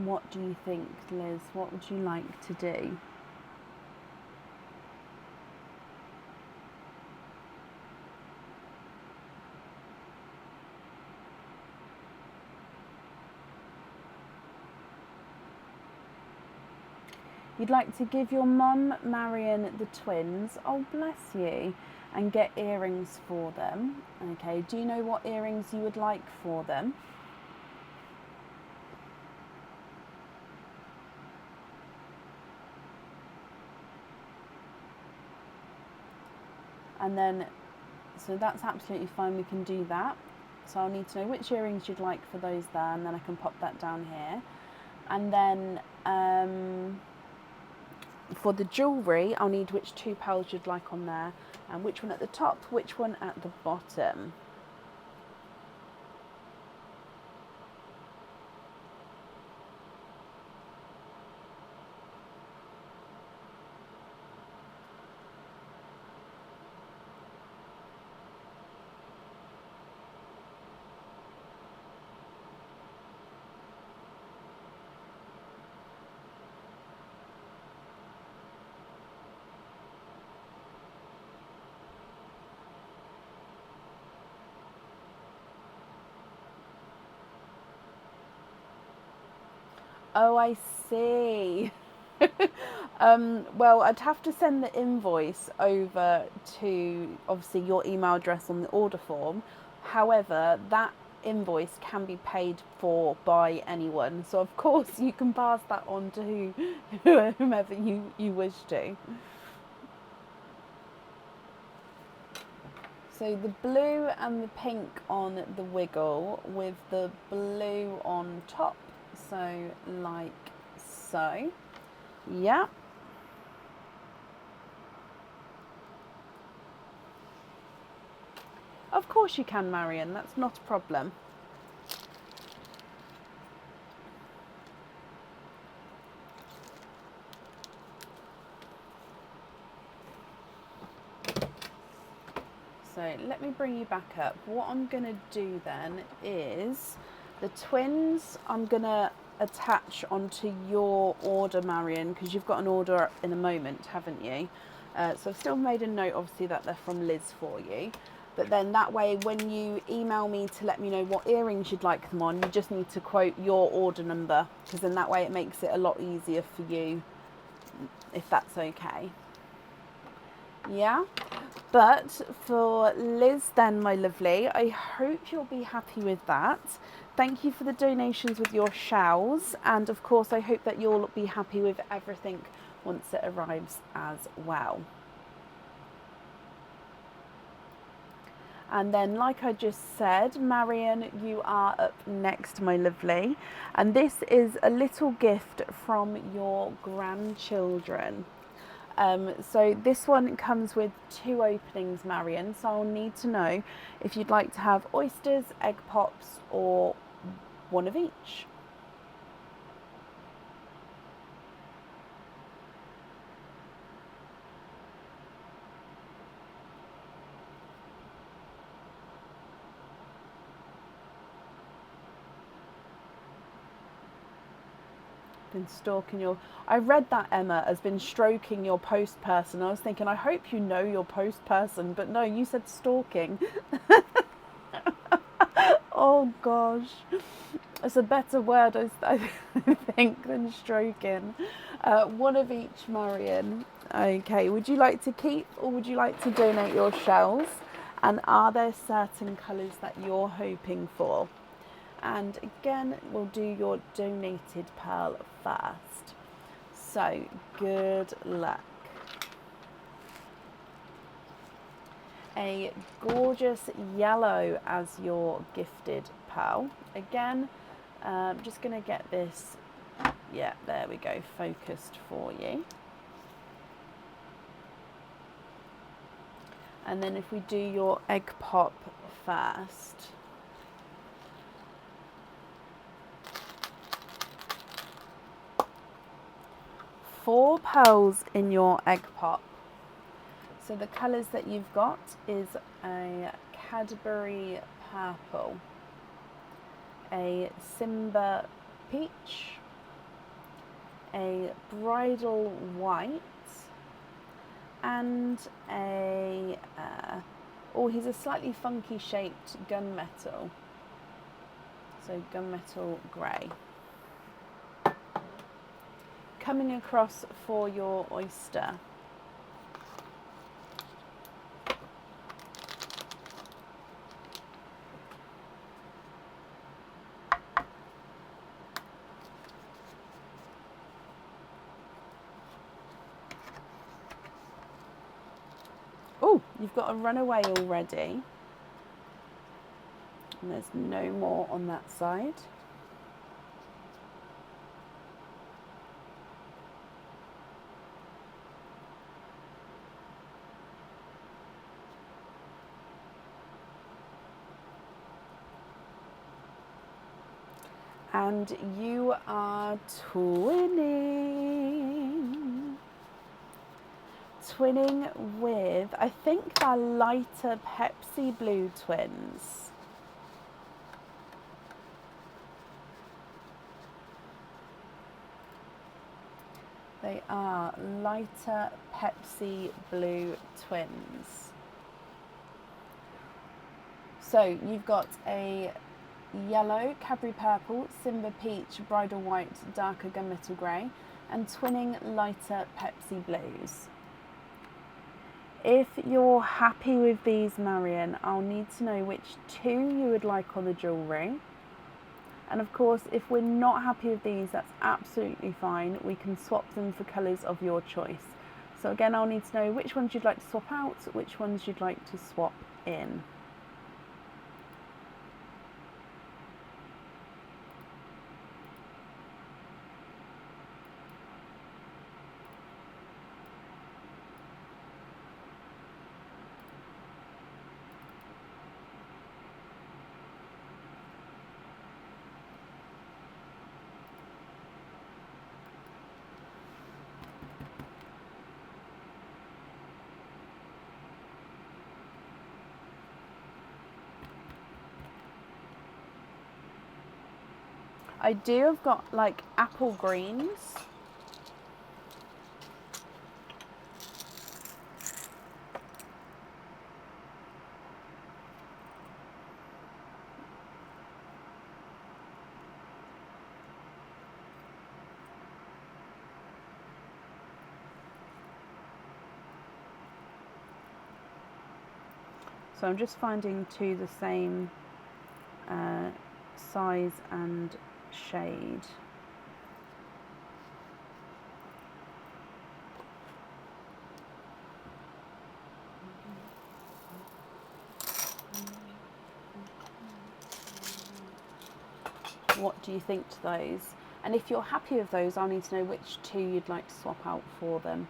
What do you think, Liz? What would you like to do? You'd like to give your mum, Marion, the twins, oh bless you, and get earrings for them. Okay, do you know what earrings you would like for them? And then, so that's absolutely fine, we can do that. So I'll need to know which earrings you'd like for those there, and then I can pop that down here. And then for the jewellery, I'll need which 2 pearls you'd like on there, and which one at the top, which one at the bottom. Oh, I see. Well, I'd have to send the invoice over to, obviously, your email address on the order form. However, that invoice can be paid for by anyone. So, of course, you can pass that on to whomever you wish to. So the blue and the pink on the wiggle with the blue on top. So like so. Yeah. Of course you can, Marion. That's not a problem. So let me bring you back up. What I'm going to do then is the twins I'm going to attach onto your order, Marion, because you've got an order in a moment, haven't you? So I've still made a note, obviously, that they're from Liz for you. But then that way, when you email me to let me know what earrings you'd like them on, you just need to quote your order number, because then that way it makes it a lot easier for you if that's okay. Yeah, but for Liz then, my lovely, I hope you'll be happy with that. Thank you for the donations with your shells, and of course I hope that you'll be happy with everything once it arrives as well. And then, like I just said, Marion, you are up next, my lovely. And this is a little gift from your grandchildren. So this one comes with 2 openings, Marion. So I'll need to know if you'd like to have oysters, egg pops, or one of each. Been stalking your... I read that, Emma, has been stroking your post person. I was thinking, I hope you know your post person, but no, you said stalking. Oh gosh, it's a better word, I think, than stroking. One of each, Marion. Okay, would you like to keep or would you like to donate your shells? And are there certain colours that you're hoping for? And again, we'll do your donated pearl first. So, good luck. A gorgeous yellow as your gifted pearl. Again, I'm just going to get this, yeah, there we go, focused for you. And then if we do your egg pop first. Four pearls in your egg pop. So the colours that you've got is a Cadbury purple, a Simba peach, a bridal white, and a, oh, he's a slightly funky shaped gunmetal, so gunmetal grey. Coming across for your oyster. Oh, you've got a runaway already. And there's no more on that side. And you are twinning. Twinning with, I think they're lighter Pepsi blue twins. They are lighter Pepsi blue twins. So you've got a yellow, Cadbury purple, Simba peach, bridal white, darker gunmetal grey, and twinning lighter Pepsi blues. If you're happy with these, Marion, I'll need to know which 2 you would like on the jewellery. And of course, if we're not happy with these, that's absolutely fine. We can swap them for colours of your choice. So again, I'll need to know which ones you'd like to swap out, which ones you'd like to swap in. I do have got like apple greens. So I'm just finding two the same size and shade. What do you think to those? And if you're happy with those, I'll need to know which two you'd like to swap out for them.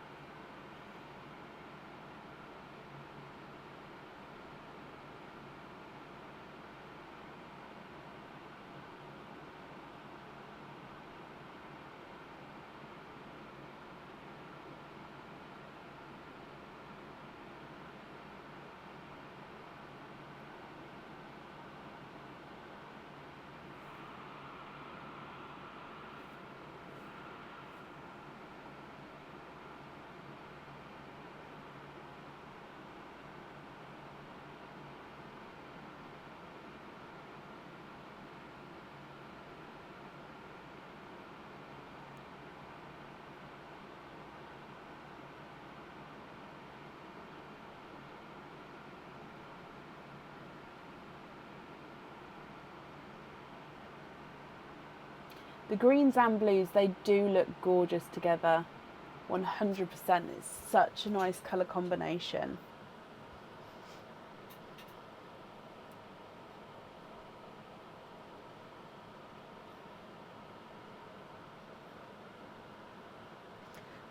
The greens and blues, they do look gorgeous together. 100%. It's such a nice colour combination.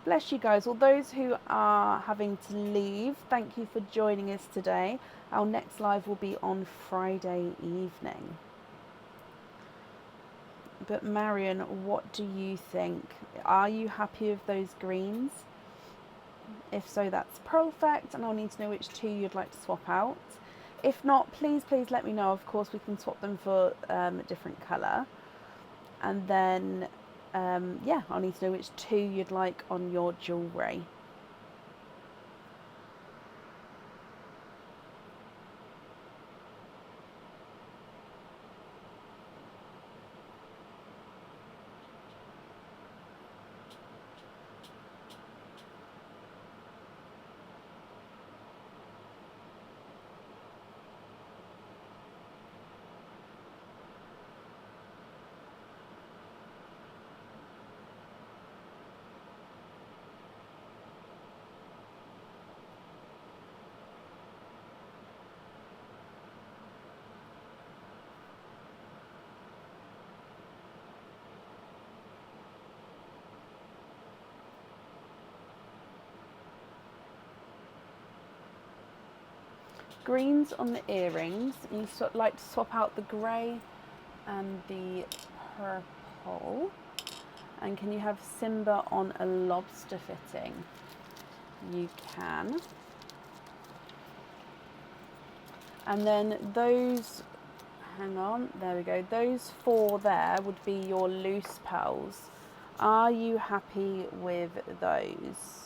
Bless you guys. Well, those who are having to leave, thank you for joining us today. Our next live will be on Friday evening. But Marion, what do you think? Are you happy with those greens? If so, that's perfect, and I'll need to know which two you'd like to swap out. If not, please let me know. Of course, we can swap them for a different colour. And then, yeah, I'll need to know which two you'd like on your jewellery. Greens on the earrings. You like to swap out the grey and the purple. And can you have Simba on a lobster fitting? You can. And then those, hang on, there we go. Those four there would be your loose pearls. Are you happy with those?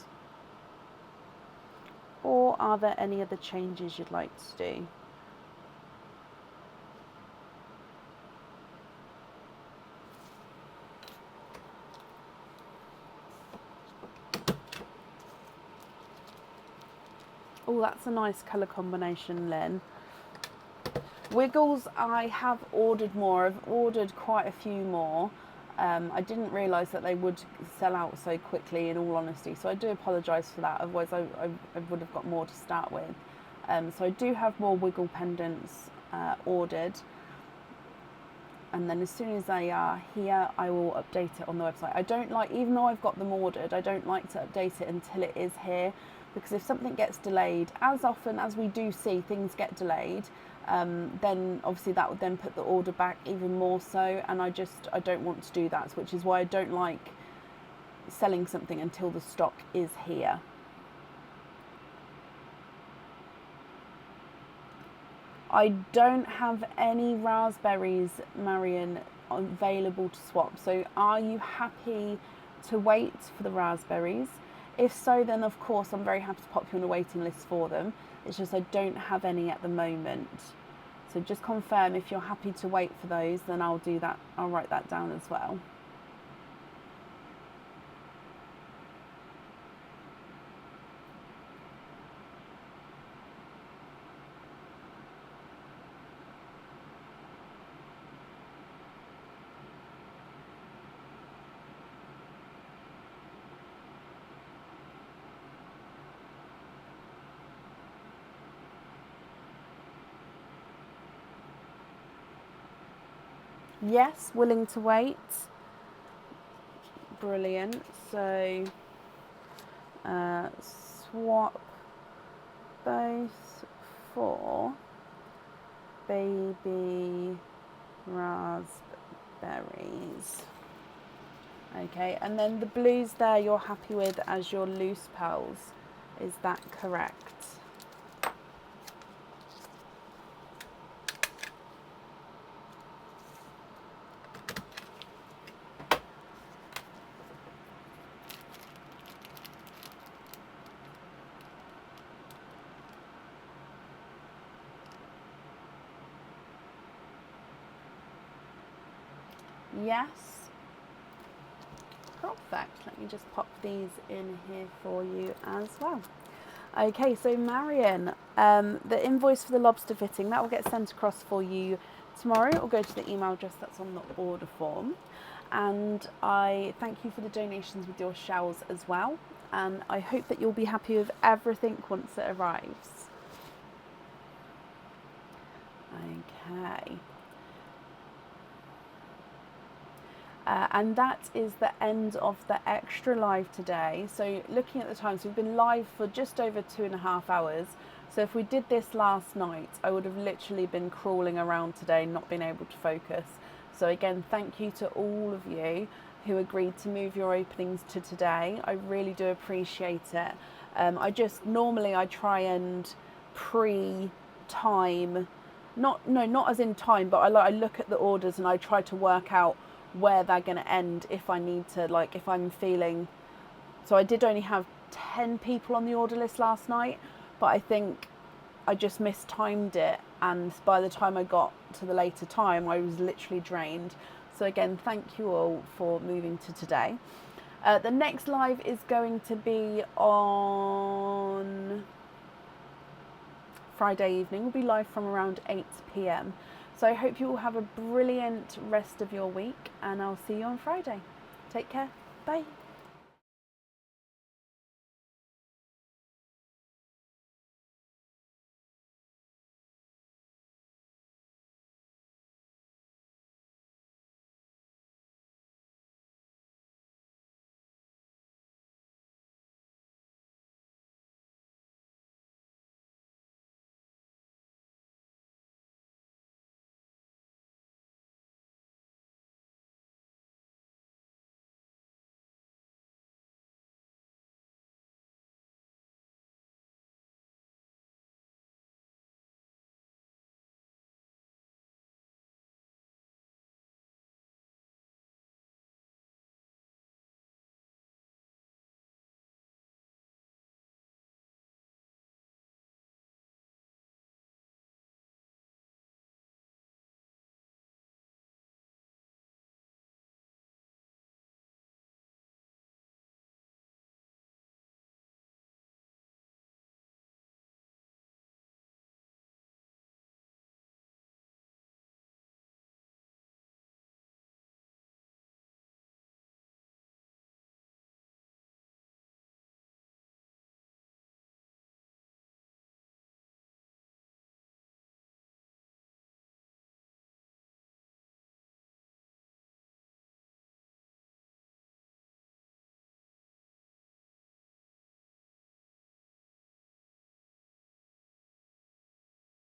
Or are there any other changes you'd like to do? Oh, that's a nice colour combination, Lynn. Wiggles, I have ordered more. I've ordered quite a few more. I didn't realise that they would sell out so quickly, in all honesty, so I do apologise for that. Otherwise I would have got more to start with. So I do have more wiggle pendants ordered, and then as soon as they are here, I will update it on the website. I don't like, even though I've got them ordered, I don't like to update it until it is here, because if something gets delayed, as often as we do see things get delayed, then obviously that would then put the order back even more so, and I don't want to do that, which is why I don't like selling something until the stock is here. I don't have any raspberries, Marion, available to swap, so are you happy to wait for the raspberries? If so, then of course I'm very happy to pop you on a waiting list for them. It's just I don't have any at the moment. So just confirm if you're happy to wait for those, then I'll do that. I'll write that down as well. Yes, willing to wait. Brilliant. So swap both for baby raspberries. Okay, and then the blues there you're happy with as your loose pearls. Is that correct? Yes. Perfect. Let me just pop these in here for you as well. Okay, so Marion, the invoice for the lobster fitting, that will get sent across for you tomorrow. It will go to the email address that's on the order form. And I thank you for the donations with your shells as well. And I hope that you'll be happy with everything once it arrives. Okay. And that is the end of the extra live today. So looking at the time, so we've been live for just over 2.5 hours. So if we did this last night, I would have literally been crawling around today, not been able to focus. So again, thank you to all of you who agreed to move your openings to today. I really do appreciate it. Normally I try and pre-time, not as in time, but I look at the orders and I try to work out where they're going to end if I need to, like if I'm feeling. So I did only have 10 people on the order list last night, but I think I just mistimed it, and by the time I got to the later time I was literally drained. So again, thank you all for moving to today. The next live is going to be on Friday evening. We'll be live from around 8 p.m. So I hope you all have a brilliant rest of your week, and I'll see you on Friday. Take care. Bye.